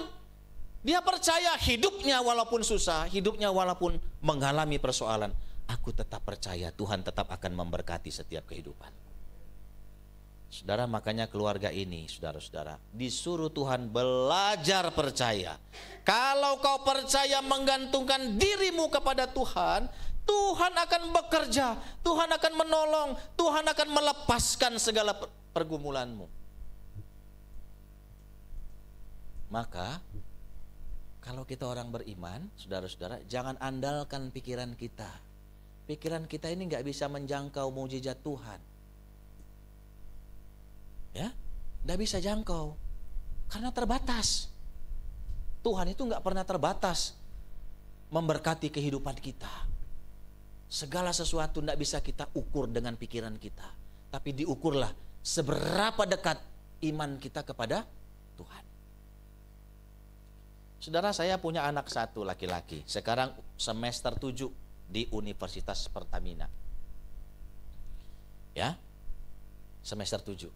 Dia percaya hidupnya walaupun susah, hidupnya walaupun mengalami persoalan, aku tetap percaya Tuhan tetap akan memberkati setiap kehidupan. Saudara, makanya keluarga ini, saudara-saudara, disuruh Tuhan belajar percaya. Kalau kau percaya menggantungkan dirimu kepada Tuhan, Tuhan akan bekerja, Tuhan akan menolong, Tuhan akan melepaskan segala pergumulanmu. Maka, kalau kita orang beriman, saudara-saudara, jangan andalkan pikiran kita. Pikiran kita ini nggak bisa menjangkau mukjizat Tuhan. Ya, nggak bisa jangkau karena terbatas. Tuhan itu nggak pernah terbatas memberkati kehidupan kita. Segala sesuatu nggak bisa kita ukur dengan pikiran kita, tapi diukurlah seberapa dekat iman kita kepada Tuhan. Saudara, saya punya anak 1 laki-laki, sekarang semester 7 di Universitas Pertamina. Ya, semester 7.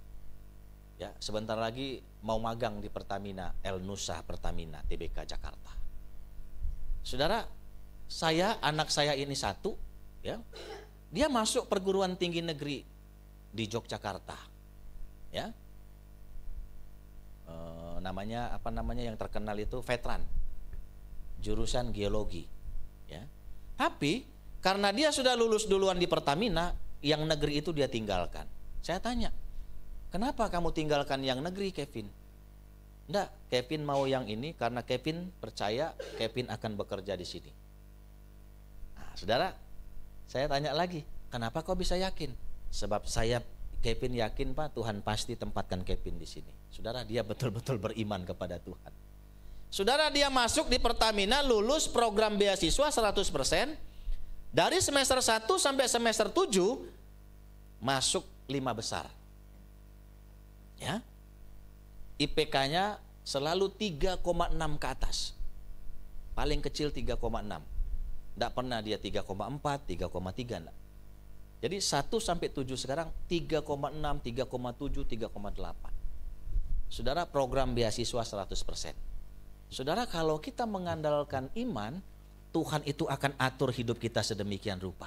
Ya, sebentar lagi mau magang di Pertamina, El Nusa Pertamina, TBK Jakarta. Saudara, anak saya ini 1, ya, dia masuk perguruan tinggi negeri di Yogyakarta, ya, namanya apa namanya yang terkenal itu veteran, jurusan geologi, ya. Tapi karena dia sudah lulus duluan di Pertamina, yang negeri itu dia tinggalkan. Saya tanya, kenapa kamu tinggalkan yang negeri, Kevin? Enggak, Kevin mau yang ini karena Kevin percaya Kevin akan bekerja di sini. Nah, saudara, saya tanya lagi, kenapa kau bisa yakin? Sebab Kevin yakin, Pak, Tuhan pasti tempatkan Kevin di sini. Saudara, dia betul-betul beriman kepada Tuhan. Saudara, dia masuk di Pertamina, lulus program beasiswa 100%. Dari semester 1 sampai semester 7 masuk 5 besar. Ya, IPK-nya selalu 3,6 ke atas. Paling kecil 3,6. Tidak pernah dia 3,4, 3,3 enggak. Jadi 1 sampai 7 sekarang 3,6, 3,7, 3,8. Saudara, program beasiswa 100%. Saudara, kalau kita mengandalkan iman, Tuhan itu akan atur hidup kita sedemikian rupa.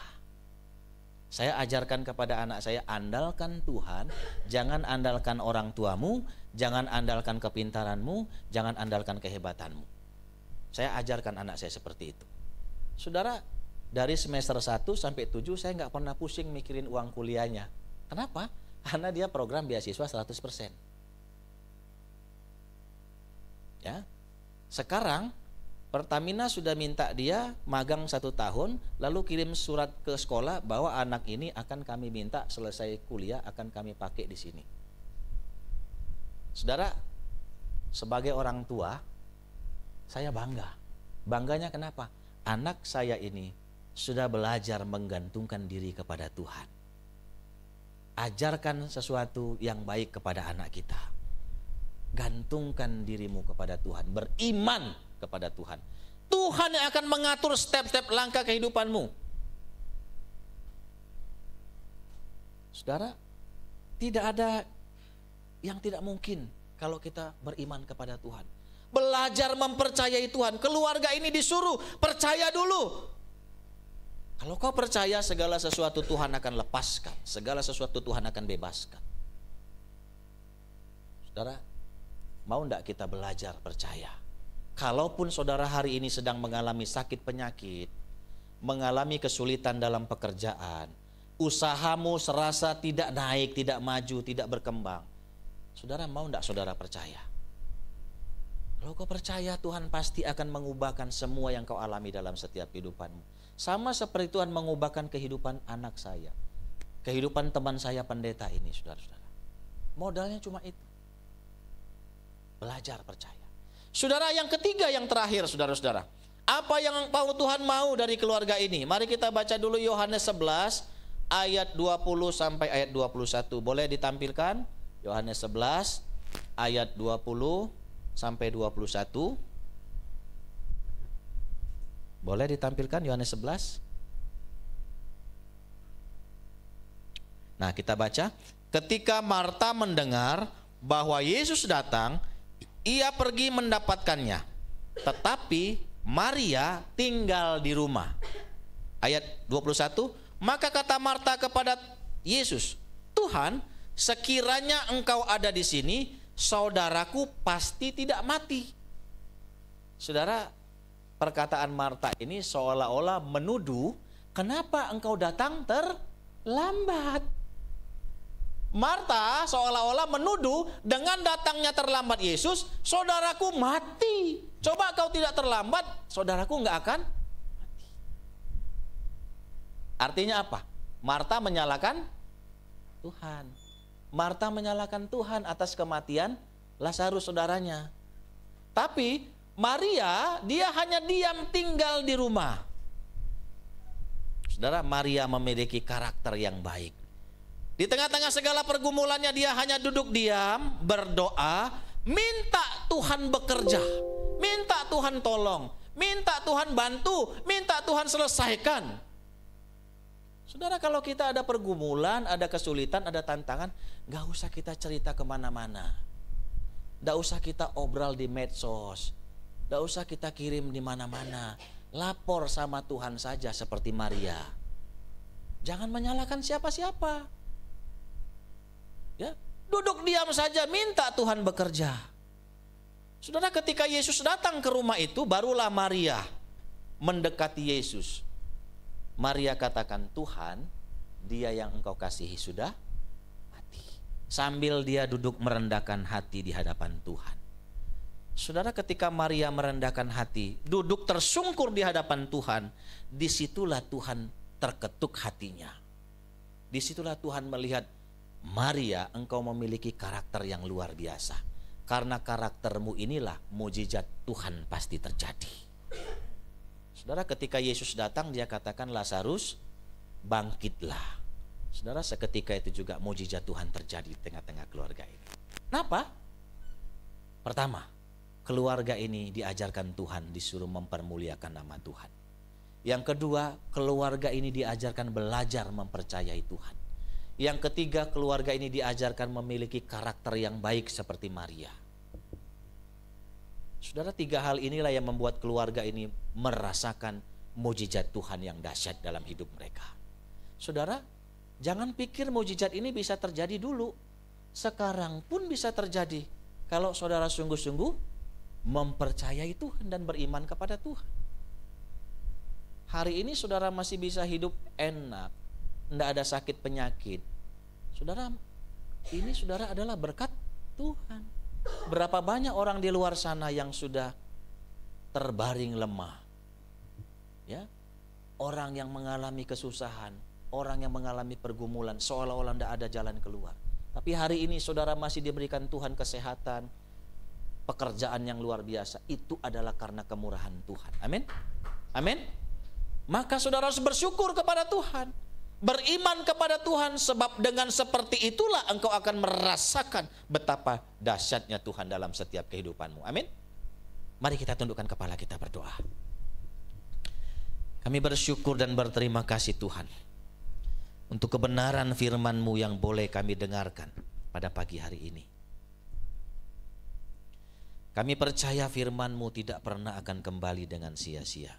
Saya ajarkan kepada anak saya, andalkan Tuhan, jangan andalkan orang tuamu, jangan andalkan kepintaranmu, jangan andalkan kehebatanmu. Saya ajarkan anak saya seperti itu. Saudara, dari semester 1 sampai 7 saya nggak pernah pusing mikirin uang kuliahnya. Kenapa? Karena dia program beasiswa 100%. Ya. Sekarang Pertamina sudah minta dia magang 1 tahun, lalu kirim surat ke sekolah bahwa anak ini akan kami minta selesai kuliah akan kami pakai di sini. Saudara, sebagai orang tua, saya bangga. Bangganya kenapa? Anak saya ini sudah belajar menggantungkan diri kepada Tuhan. Ajarkan sesuatu yang baik kepada anak kita. Gantungkan dirimu kepada Tuhan, beriman kepada Tuhan. Tuhan yang akan mengatur step-step langkah kehidupanmu. Saudara, tidak ada yang tidak mungkin kalau kita beriman kepada Tuhan. Belajar mempercayai Tuhan. Keluarga ini disuruh percaya dulu. Kalau kau percaya, segala sesuatu Tuhan akan lepaskan, segala sesuatu Tuhan akan bebaskan. Saudara, mau enggak kita belajar percaya? Kalaupun saudara hari ini sedang mengalami sakit penyakit, mengalami kesulitan dalam pekerjaan, usahamu serasa tidak naik, tidak maju, tidak berkembang, saudara mau enggak saudara percaya? Kalau kau percaya, Tuhan pasti akan mengubahkan semua yang kau alami dalam setiap kehidupanmu. Sama seperti Tuhan mengubahkan kehidupan anak saya, kehidupan teman saya pendeta ini, saudara-saudara. Modalnya cuma itu. Belajar percaya. Saudara, yang ketiga, yang terakhir, saudara-saudara, apa yang Tuhan mau dari keluarga ini? Mari kita baca dulu Yohanes 11 ayat 20 sampai ayat 21. Boleh ditampilkan? Yohanes 11 ayat 20 sampai 21. Boleh ditampilkan Yohanes 11? Nah, kita baca. Ketika Marta mendengar bahwa Yesus datang, ia pergi mendapatkannya. Tetapi Maria tinggal di rumah. Ayat 21. Maka kata Marta kepada Yesus, Tuhan, sekiranya engkau ada di sini, saudaraku pasti tidak mati. Saudara, perkataan Marta ini seolah-olah menuduh, kenapa engkau datang terlambat? Marta seolah-olah menuduh dengan datangnya terlambat Yesus, saudaraku mati. Coba kau tidak terlambat, saudaraku enggak akan mati. Artinya apa? Marta menyalahkan Tuhan. Marta menyalahkan Tuhan atas kematian Lazarus saudaranya. Tapi Maria, dia hanya diam tinggal di rumah. Saudara, Maria memiliki karakter yang baik. Di tengah-tengah segala pergumulannya, dia hanya duduk diam, berdoa, minta Tuhan bekerja, minta Tuhan tolong, minta Tuhan bantu, minta Tuhan selesaikan. Saudara, kalau kita ada pergumulan, ada kesulitan, ada tantangan, gak usah kita cerita kemana-mana. Gak usah kita obrol di medsos, gak usah kita kirim di mana-mana. Lapor sama Tuhan saja seperti Maria. Jangan menyalahkan siapa-siapa. Ya, duduk diam saja, minta Tuhan bekerja. Saudara, ketika Yesus datang ke rumah itu, barulah Maria mendekati Yesus. Maria katakan, Tuhan, dia yang engkau kasihi sudah mati. Sambil dia duduk merendahkan hati di hadapan Tuhan. Saudara, ketika Maria merendahkan hati, duduk tersungkur di hadapan Tuhan, disitulah Tuhan terketuk hatinya. Disitulah Tuhan melihat, Maria, engkau memiliki karakter yang luar biasa. Karena karaktermu inilah mujizat Tuhan pasti terjadi. Saudara, ketika Yesus datang, dia katakan, Lazarus, bangkitlah. Saudara, seketika itu juga mujizat Tuhan terjadi di tengah-tengah keluarga ini. Kenapa? Pertama, keluarga ini diajarkan Tuhan, disuruh mempermuliakan nama Tuhan. Yang kedua, keluarga ini diajarkan belajar mempercayai Tuhan. Yang ketiga, keluarga ini diajarkan memiliki karakter yang baik seperti Maria. Saudara, 3 hal inilah yang membuat keluarga ini merasakan mujizat Tuhan yang dahsyat dalam hidup mereka. Saudara, Jangan pikir mujizat ini bisa terjadi dulu. Sekarang pun bisa terjadi kalau saudara sungguh-sungguh mempercayai Tuhan dan beriman kepada Tuhan. Hari ini saudara masih bisa hidup enak, tidak ada sakit penyakit. Saudara, ini saudara adalah berkat Tuhan. Berapa banyak orang di luar sana yang sudah terbaring lemah, ya, orang yang mengalami kesusahan, orang yang mengalami pergumulan, seolah-olah tidak ada jalan keluar. Tapi hari ini saudara masih diberikan Tuhan kesehatan, pekerjaan yang luar biasa. Itu adalah karena kemurahan Tuhan. Amin. Amin. Maka saudara harus bersyukur kepada Tuhan, beriman kepada Tuhan, sebab dengan seperti itulah engkau akan merasakan betapa dahsyatnya Tuhan dalam setiap kehidupanmu. Amin. Mari kita tundukkan kepala, kita berdoa. Kami bersyukur dan berterima kasih Tuhan untuk kebenaran firman-Mu yang boleh kami dengarkan pada pagi hari ini. Kami percaya firman-Mu tidak pernah akan kembali dengan sia-sia.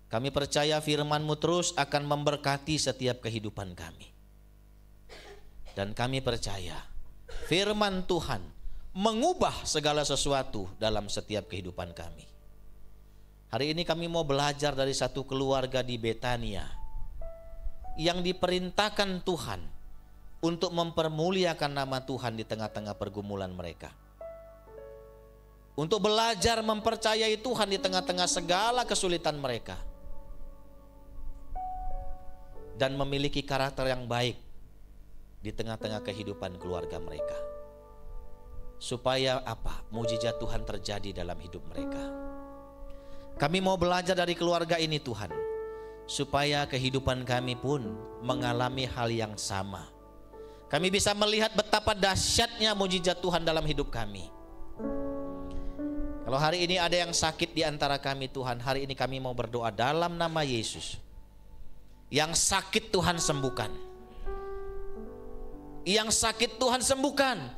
Kami percaya firman-Mu terus akan memberkati setiap kehidupan kami. Dan kami percaya firman Tuhan mengubah segala sesuatu dalam setiap kehidupan kami. Hari ini kami mau belajar dari satu keluarga di Betania yang diperintahkan Tuhan untuk mempermuliakan nama Tuhan di tengah-tengah pergumulan mereka. Untuk belajar mempercayai Tuhan di tengah-tengah segala kesulitan mereka. Dan memiliki karakter yang baik di tengah-tengah kehidupan keluarga mereka. Supaya apa? Mujizat Tuhan terjadi dalam hidup mereka. Kami mau belajar dari keluarga ini Tuhan, supaya kehidupan kami pun mengalami hal yang sama. Kami bisa melihat betapa dahsyatnya mujizat Tuhan dalam hidup kami. Kalau hari ini ada yang sakit di antara kami Tuhan, hari ini kami mau berdoa dalam nama Yesus. Yang sakit Tuhan sembuhkan. Yang sakit Tuhan sembuhkan,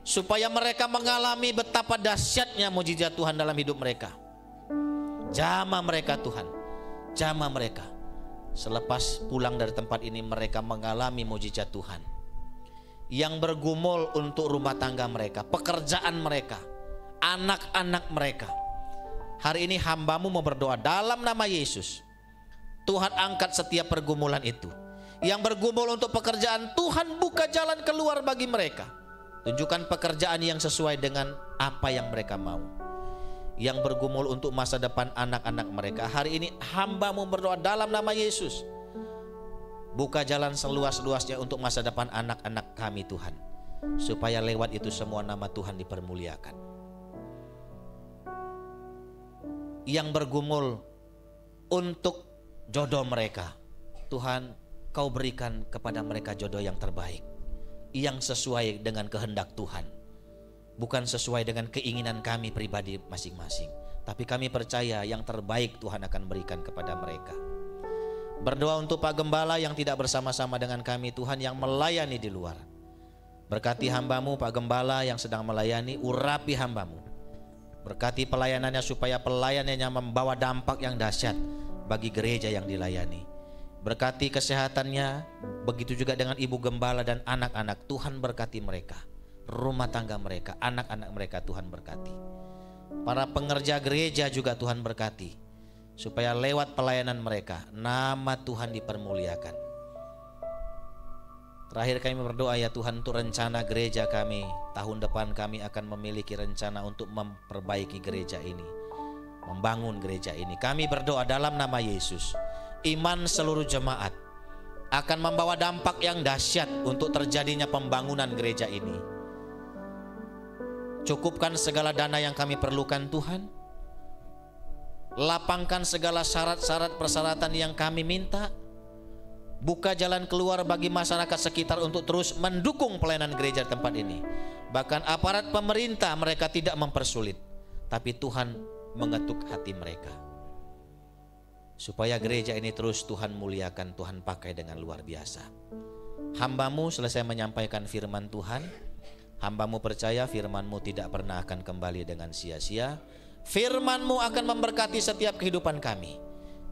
supaya mereka mengalami betapa dahsyatnya mujizat Tuhan dalam hidup mereka. Jamah mereka Tuhan, jamah mereka. Selepas pulang dari tempat ini mereka mengalami mujizat Tuhan yang bergumul untuk rumah tangga mereka, pekerjaan mereka, anak-anak mereka. Hari ini hamba-Mu mau berdoa dalam nama Yesus. Tuhan angkat setiap pergumulan itu. Yang bergumul untuk pekerjaan, Tuhan buka jalan keluar bagi mereka. Tunjukkan pekerjaan yang sesuai dengan apa yang mereka mau. Yang bergumul untuk masa depan anak-anak mereka, hari ini hamba-Mu berdoa dalam nama Yesus. Buka jalan seluas-luasnya untuk masa depan anak-anak kami Tuhan, supaya lewat itu semua nama Tuhan dipermuliakan. Yang bergumul untuk jodoh mereka, Tuhan Kau berikan kepada mereka jodoh yang terbaik, yang sesuai dengan kehendak Tuhan, bukan sesuai dengan keinginan kami pribadi masing-masing. Tapi kami percaya yang terbaik Tuhan akan berikan kepada mereka. Berdoa untuk Pak Gembala yang tidak bersama-sama dengan kami Tuhan, yang melayani di luar. Berkati hamba-Mu Pak Gembala yang sedang melayani, urapi hamba-Mu. Berkati pelayanannya supaya pelayanannya membawa dampak yang dahsyat bagi gereja yang dilayani. Berkati kesehatannya, begitu juga dengan Ibu Gembala dan anak-anak. Tuhan berkati mereka, rumah tangga mereka, anak-anak mereka Tuhan berkati. Para pengerja gereja juga Tuhan berkati, supaya lewat pelayanan mereka nama Tuhan dipermuliakan. Terakhir kami berdoa ya Tuhan untuk rencana gereja kami. Tahun depan kami akan memiliki rencana untuk memperbaiki gereja ini, membangun gereja ini. Kami berdoa dalam nama Yesus, iman seluruh jemaat akan membawa dampak yang dahsyat untuk terjadinya pembangunan gereja ini. Cukupkan segala dana yang kami perlukan Tuhan. Lapangkan segala syarat-syarat persyaratan yang kami minta. Buka jalan keluar bagi masyarakat sekitar untuk terus mendukung pelayanan gereja di tempat ini. Bahkan aparat pemerintah mereka tidak mempersulit, tapi Tuhan mengetuk hati mereka, supaya gereja ini terus Tuhan muliakan, Tuhan pakai dengan luar biasa. Hamba-Mu selesai menyampaikan firman Tuhan. Hamba-Mu percaya firman-Mu tidak pernah akan kembali dengan sia-sia. Firman-Mu akan memberkati setiap kehidupan kami.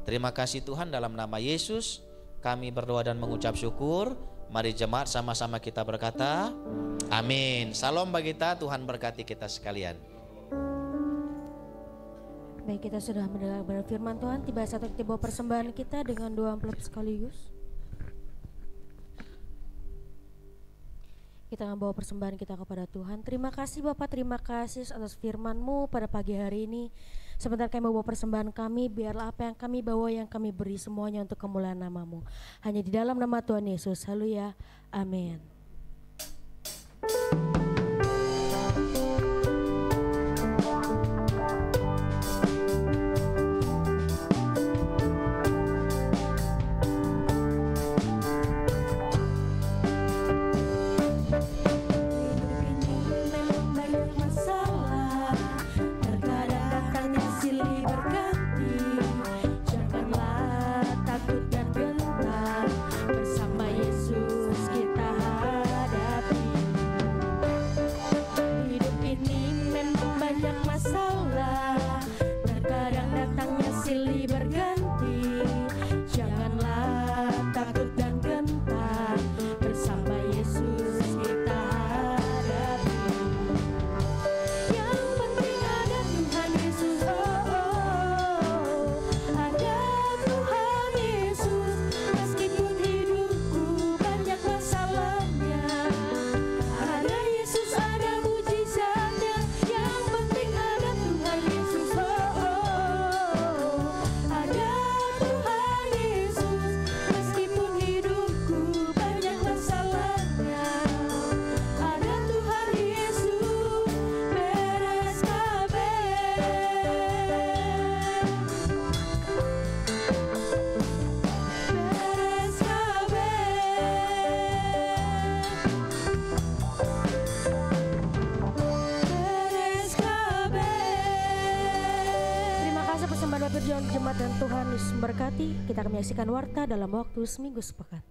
Terima kasih Tuhan, dalam nama Yesus kami berdoa dan mengucap syukur. Mari jemaat sama-sama kita berkata, amin. Salam bagi kita, Tuhan berkati kita sekalian. Baik, kita sudah mendengar firman Tuhan. Tiba saatnya kita bawa persembahan kita dengan doa amplop sekaligus. Kita akan bawa persembahan kita kepada Tuhan. Terima kasih Bapak, terima kasih atas firman-Mu pada pagi hari ini. Sebentar kami bawa persembahan kami, biarlah apa yang kami bawa, yang kami beri semuanya untuk kemuliaan nama-Mu. Hanya di dalam nama Tuhan Yesus. Haleluya. Amin. Jemaat dan Tuhan Yesus memberkati. Kita akan menyaksikan warta dalam waktu seminggu sepekan.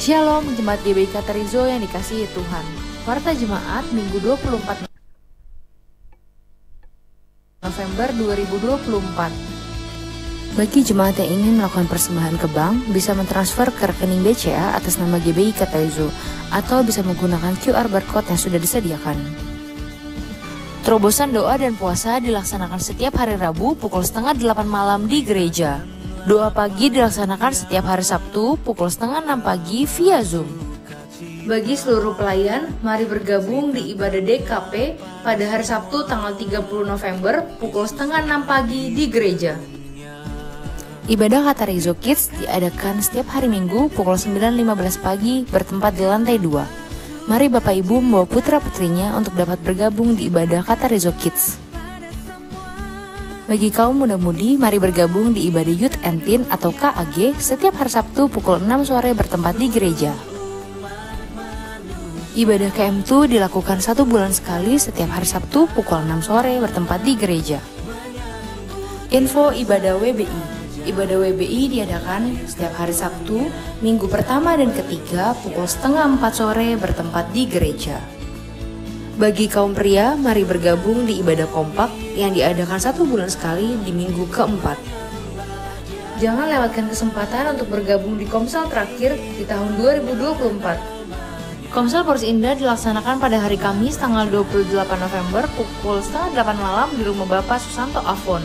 Shalom Jemaat GBI Katerizo yang dikasihi Tuhan. Warta Jemaat Minggu 24 November 2024. Bagi jemaat yang ingin melakukan persembahan ke bank, bisa mentransfer ke rekening BCA atas nama GBI Katerizo atau bisa menggunakan QR barcode yang sudah disediakan. Terobosan doa dan puasa dilaksanakan setiap hari Rabu pukul 7:30 malam di gereja. Doa pagi dilaksanakan setiap hari Sabtu pukul 5:30 pagi via Zoom. Bagi seluruh pelayan, mari bergabung di ibadah DKP pada hari Sabtu tanggal 30 November pukul 5:30 pagi di gereja. Ibadah Katerizo Kids diadakan setiap hari Minggu pukul 9:15 pagi bertempat di lantai 2. Mari Bapak Ibu membawa putra-putrinya untuk dapat bergabung di ibadah Katerizo Kids. Bagi kaum muda-mudi, mari bergabung di ibadah Youth and Teen atau KAG setiap hari Sabtu pukul 6 sore bertempat di gereja. Ibadah KM2 dilakukan 1 bulan sekali setiap hari Sabtu pukul 6 sore bertempat di gereja. Info ibadah WBI. Ibadah WBI diadakan setiap hari Sabtu, minggu pertama dan ketiga pukul 3:30 sore bertempat di gereja. Bagi kaum pria, mari bergabung di ibadah kompak yang diadakan 1 bulan sekali di minggu keempat. Jangan lewatkan kesempatan untuk bergabung di Komsel terakhir di tahun 2024. Komsel Porsi Indah dilaksanakan pada hari Kamis tanggal 28 November pukul 7:30 malam di rumah Bapak Susanto Afon.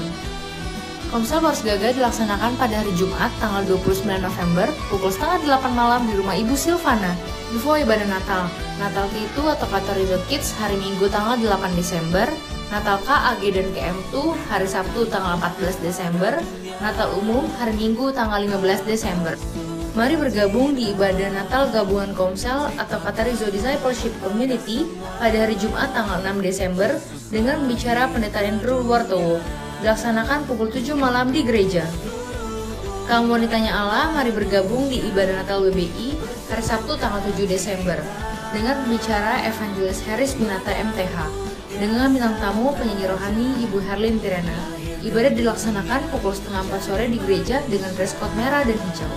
Komsel Boros Gaga dilaksanakan pada hari Jumat tanggal 29 November pukul 7:30 malam di rumah Ibu Silvana. Info ibadah Natal, Natal T2 atau Katerizo Kids hari Minggu tanggal 8 Desember, Natal KAG dan KM2 hari Sabtu tanggal 14 Desember, Natal Umum hari Minggu tanggal 15 Desember. Mari bergabung di ibadah Natal Gabungan Komsel atau Katerizo Discipleship Community pada hari Jumat tanggal 6 Desember dengan pembicara Pendeta Andrew Wartowo. Dilaksanakan pukul 7 malam di gereja. Kaum wanitanya Allah, mari bergabung di ibadah Natal WBI hari Sabtu tanggal 7 Desember dengan pembicara Evangelis Harris Binata MTH dengan bintang tamu penyanyi rohani Ibu Herlin Tirena. Ibadah dilaksanakan pukul 3:30 sore di gereja dengan dress code merah dan hijau.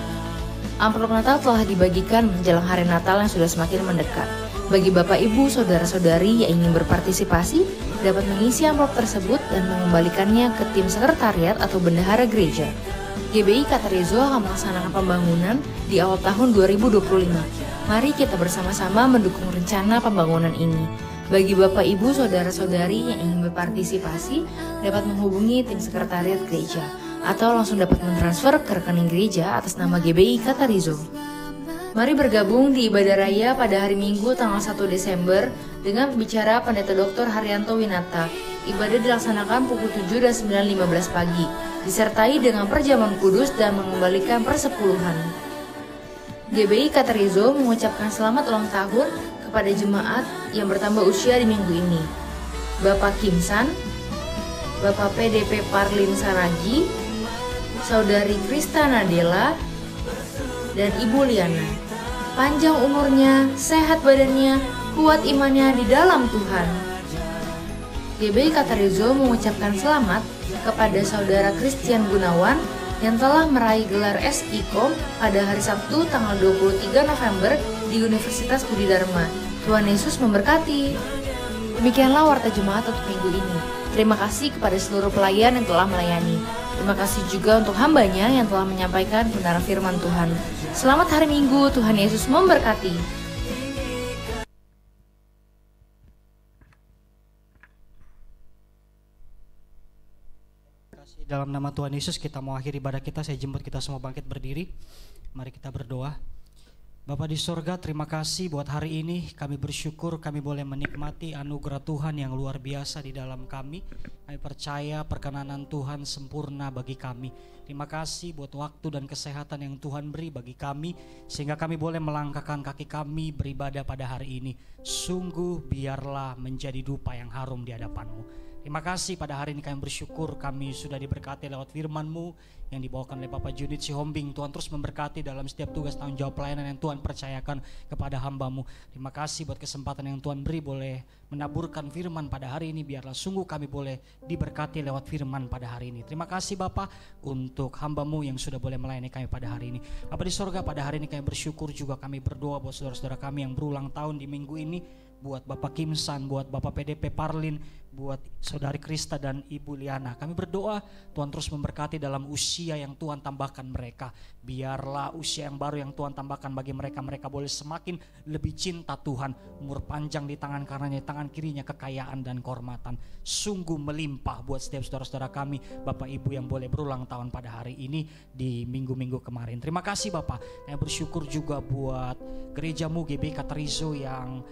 Amplop Natal telah dibagikan menjelang hari Natal yang sudah semakin mendekat. Bagi Bapak Ibu, Saudara-saudari yang ingin berpartisipasi, dapat mengisi amplop tersebut dan mengembalikannya ke tim sekretariat atau bendahara gereja. GBI Katerizo akan melaksanakan pembangunan di awal tahun 2025. Mari kita bersama-sama mendukung rencana pembangunan ini. Bagi Bapak, Ibu, Saudara-saudari yang ingin berpartisipasi, dapat menghubungi tim sekretariat gereja atau langsung dapat mentransfer ke rekening gereja atas nama GBI Katerizo. Mari bergabung di ibadah raya pada hari Minggu tanggal 1 Desember dengan pembicara Pendeta Dr. Haryanto Winata. Ibadah dilaksanakan pukul 7 dan 9.15 pagi, disertai dengan perjamuan kudus dan mengembalikan persepuluhan. GBI Katerizo mengucapkan selamat ulang tahun kepada jemaat yang bertambah usia di minggu ini. Bapak Kimsan, Bapak PDP Parlin Saragi, Saudari Krista Nadela, dan Ibu Liana. Panjang umurnya, sehat badannya, kuat imannya di dalam Tuhan. GBI Katerizo mengucapkan selamat kepada Saudara Christian Gunawan yang telah meraih gelar SIKOM pada hari Sabtu tanggal 23 November di Universitas Budi Dharma. Tuhan Yesus memberkati. Demikianlah warta jemaat untuk minggu ini. Terima kasih kepada seluruh pelayan yang telah melayani. Terima kasih juga untuk hambanya yang telah menyampaikan kebenaran firman Tuhan. Selamat hari Minggu, Tuhan Yesus memberkati. Dalam nama Tuhan Yesus kita mau akhiri ibadah kita. Saya jemput kita semua bangkit berdiri. Mari kita berdoa. Bapa di sorga, terima kasih buat hari ini. Kami bersyukur kami boleh menikmati anugerah Tuhan yang luar biasa di dalam kami. Kami percaya perkenanan Tuhan sempurna bagi kami. Terima kasih buat waktu dan kesehatan yang Tuhan beri bagi kami, sehingga kami boleh melangkahkan kaki kami beribadah pada hari ini. Sungguh biarlah menjadi dupa yang harum di hadapan-Mu. Terima kasih pada hari ini kami bersyukur kami sudah diberkati lewat firman-Mu yang dibawakan oleh Bapak Junit Sihombing. Tuhan terus memberkati dalam setiap tugas tanggung jawab pelayanan yang Tuhan percayakan kepada hamba-Mu. Terima kasih buat kesempatan yang Tuhan beri boleh menaburkan firman pada hari ini. Biarlah sungguh kami boleh diberkati lewat firman pada hari ini. Terima kasih Bapak untuk hamba-Mu yang sudah boleh melayani kami pada hari ini. Bapak di sorga, pada hari ini kami bersyukur juga kami berdoa buat saudara-saudara kami yang berulang tahun di minggu ini. Buat Bapak Kimsan, buat Bapak PDP Parlin, buat Saudari Krista dan Ibu Liana. Kami berdoa Tuhan terus memberkati dalam usia yang Tuhan tambahkan mereka. Biarlah usia yang baru yang Tuhan tambahkan bagi mereka, mereka boleh semakin lebih cinta Tuhan. Umur panjang di tangan kanannya, di tangan kirinya kekayaan dan kehormatan. Sungguh melimpah buat setiap saudara-saudara kami, Bapak Ibu yang boleh berulang tahun pada hari ini di minggu-minggu kemarin. Terima kasih Bapak. Saya bersyukur juga buat gereja-Mu GBI Katerizo yang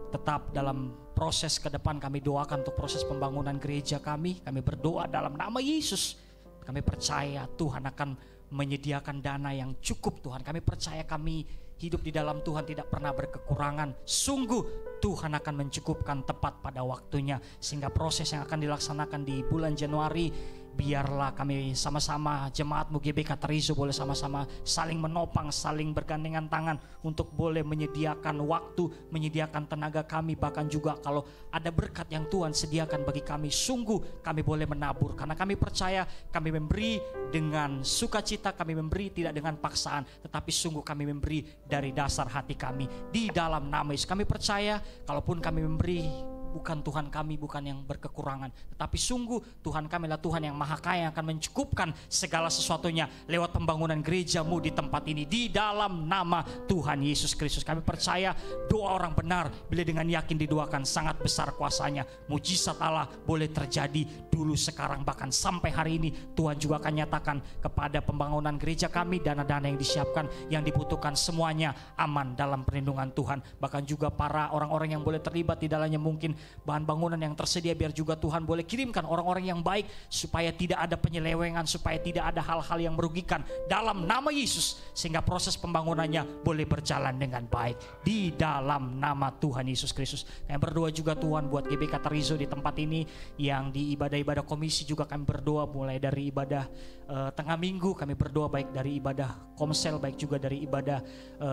tetap dalam proses ke depan. Kami doakan untuk proses pembangunan gereja kami. Kami berdoa dalam nama Yesus. Kami percaya Tuhan akan menyediakan dana yang cukup Tuhan. Kami percaya kami hidup di dalam Tuhan tidak pernah berkekurangan. Sungguh Tuhan akan mencukupkan tepat pada waktunya. Sehingga proses yang akan dilaksanakan di bulan Januari, biarlah kami sama-sama jemaat-Mu GBI Katerizo boleh sama-sama saling menopang, saling bergandengan tangan untuk boleh menyediakan waktu, menyediakan tenaga kami. Bahkan juga kalau ada berkat yang Tuhan sediakan bagi kami, sungguh kami boleh menabur. Karena kami percaya kami memberi dengan sukacita, kami memberi tidak dengan paksaan, tetapi sungguh kami memberi dari dasar hati kami. Di dalam nama Yesus kami percaya, kalaupun kami memberi, bukan Tuhan kami bukan yang berkekurangan, tetapi sungguh Tuhan kami adalah Tuhan yang maha kaya yang akan mencukupkan segala sesuatunya lewat pembangunan gereja-Mu di tempat ini. Di dalam nama Tuhan Yesus Kristus kami percaya doa orang benar bila dengan yakin didoakan sangat besar kuasanya. Mujizat Allah boleh terjadi dulu, sekarang, bahkan sampai hari ini. Tuhan juga akan nyatakan kepada pembangunan gereja kami, dana-dana yang disiapkan yang dibutuhkan semuanya aman dalam perlindungan Tuhan. Bahkan juga para orang-orang yang boleh terlibat di dalamnya, mungkin bahan bangunan yang tersedia, biar juga Tuhan boleh kirimkan orang-orang yang baik supaya tidak ada penyelewengan, supaya tidak ada hal-hal yang merugikan dalam nama Yesus, sehingga proses pembangunannya boleh berjalan dengan baik di dalam nama Tuhan Yesus Kristus. Kami berdoa juga Tuhan buat GBI Katerizo di tempat ini yang di ibadah-ibadah komisi juga kami berdoa, mulai dari ibadah tengah minggu kami berdoa, baik dari ibadah komsel, baik juga dari ibadah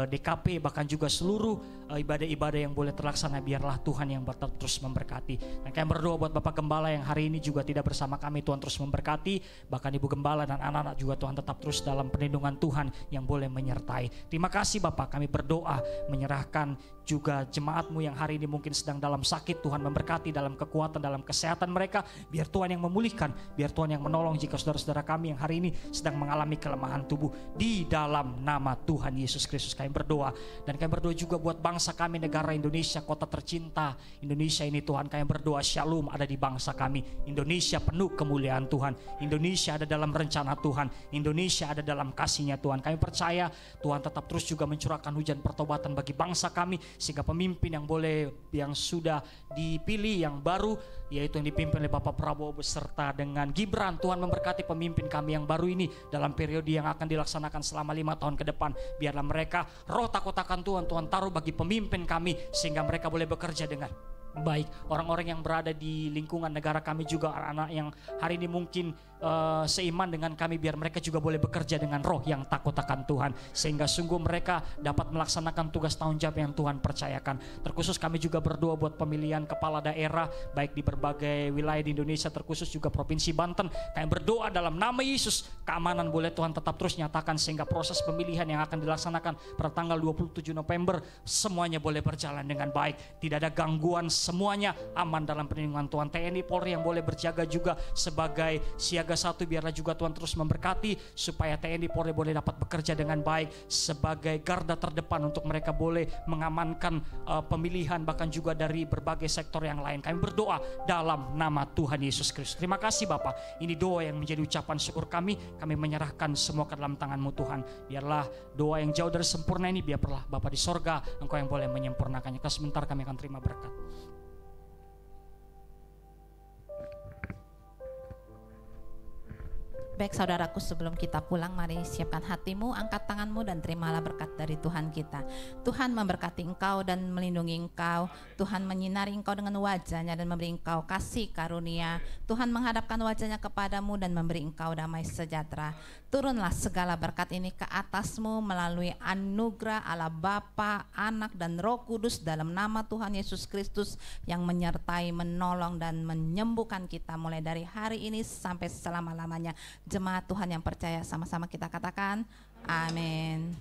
DKP, bahkan juga seluruh ibadah-ibadah yang boleh terlaksana. Biarlah Tuhan yang terus terus memberkati. Dan kami berdoa buat Bapak Gembala yang hari ini juga tidak bersama kami, Tuhan terus memberkati. Bahkan Ibu Gembala dan anak-anak juga Tuhan tetap terus dalam perlindungan Tuhan yang boleh menyertai. Terima kasih Bapak, kami berdoa menyerahkan juga jemaat-Mu yang hari ini mungkin sedang dalam sakit. Tuhan memberkati dalam kekuatan, dalam kesehatan mereka. Biar Tuhan yang memulihkan, biar Tuhan yang menolong jika saudara-saudara kami yang hari ini sedang mengalami kelemahan tubuh. Di dalam nama Tuhan Yesus Kristus kami berdoa. Dan kami berdoa juga buat bangsa kami, negara Indonesia, kota tercinta Indonesia ini Tuhan. Kami berdoa shalom ada di bangsa kami. Indonesia penuh kemuliaan Tuhan. Indonesia ada dalam rencana Tuhan. Indonesia ada dalam kasih-Nya Tuhan. Kami percaya Tuhan tetap terus juga mencurahkan hujan pertobatan bagi bangsa kami, sehingga pemimpin yang sudah dipilih yang baru, yaitu yang dipimpin oleh Bapak Prabowo beserta dengan Gibran, Tuhan memberkati pemimpin kami yang baru ini dalam periode yang akan dilaksanakan selama 5 tahun ke depan. Biarlah mereka roh takut akan Tuhan, Tuhan taruh bagi pemimpin kami sehingga mereka boleh bekerja dengan baik. Orang-orang yang berada di lingkungan negara kami juga, anak-anak yang hari ini mungkin seiman dengan kami, biar mereka juga boleh bekerja dengan roh yang takut akan Tuhan, sehingga sungguh mereka dapat melaksanakan tugas tanggung jawab yang Tuhan percayakan. Terkhusus kami juga berdoa buat pemilihan kepala daerah baik di berbagai wilayah di Indonesia, terkhusus juga Provinsi Banten. Kami berdoa dalam nama Yesus, keamanan boleh Tuhan tetap terus nyatakan, sehingga proses pemilihan yang akan dilaksanakan pada tanggal 27 November semuanya boleh berjalan dengan baik, tidak ada gangguan, semuanya aman dalam perlindungan Tuhan. TNI Polri yang boleh berjaga juga sebagai siaga 1, biarlah juga Tuhan terus memberkati supaya TNI Polri boleh dapat bekerja dengan baik sebagai garda terdepan untuk mereka boleh mengamankan pemilihan, bahkan juga dari berbagai sektor yang lain. Kami berdoa dalam nama Tuhan Yesus Kristus. Terima kasih Bapak, ini doa yang menjadi ucapan syukur kami. Kami menyerahkan semua ke dalam tangan-Mu Tuhan. Biarlah doa yang jauh dari sempurna ini, biarlah Bapak di sorga Engkau yang boleh menyempurnakannya. Sebentar kami akan terima berkat. Baik saudaraku, sebelum kita pulang, mari siapkan hatimu, angkat tanganmu dan terimalah berkat dari Tuhan kita. Tuhan memberkati engkau dan melindungi engkau. Tuhan menyinari engkau dengan wajah-Nya dan memberi engkau kasih karunia. Tuhan menghadapkan wajah-Nya kepadamu dan memberi engkau damai sejahtera. Turunlah segala berkat ini ke atasmu melalui anugerah Allah Bapa, Anak dan Roh Kudus dalam nama Tuhan Yesus Kristus yang menyertai, menolong dan menyembuhkan kita mulai dari hari ini sampai selama-lamanya. Jemaat Tuhan yang percaya, sama-sama kita katakan amin.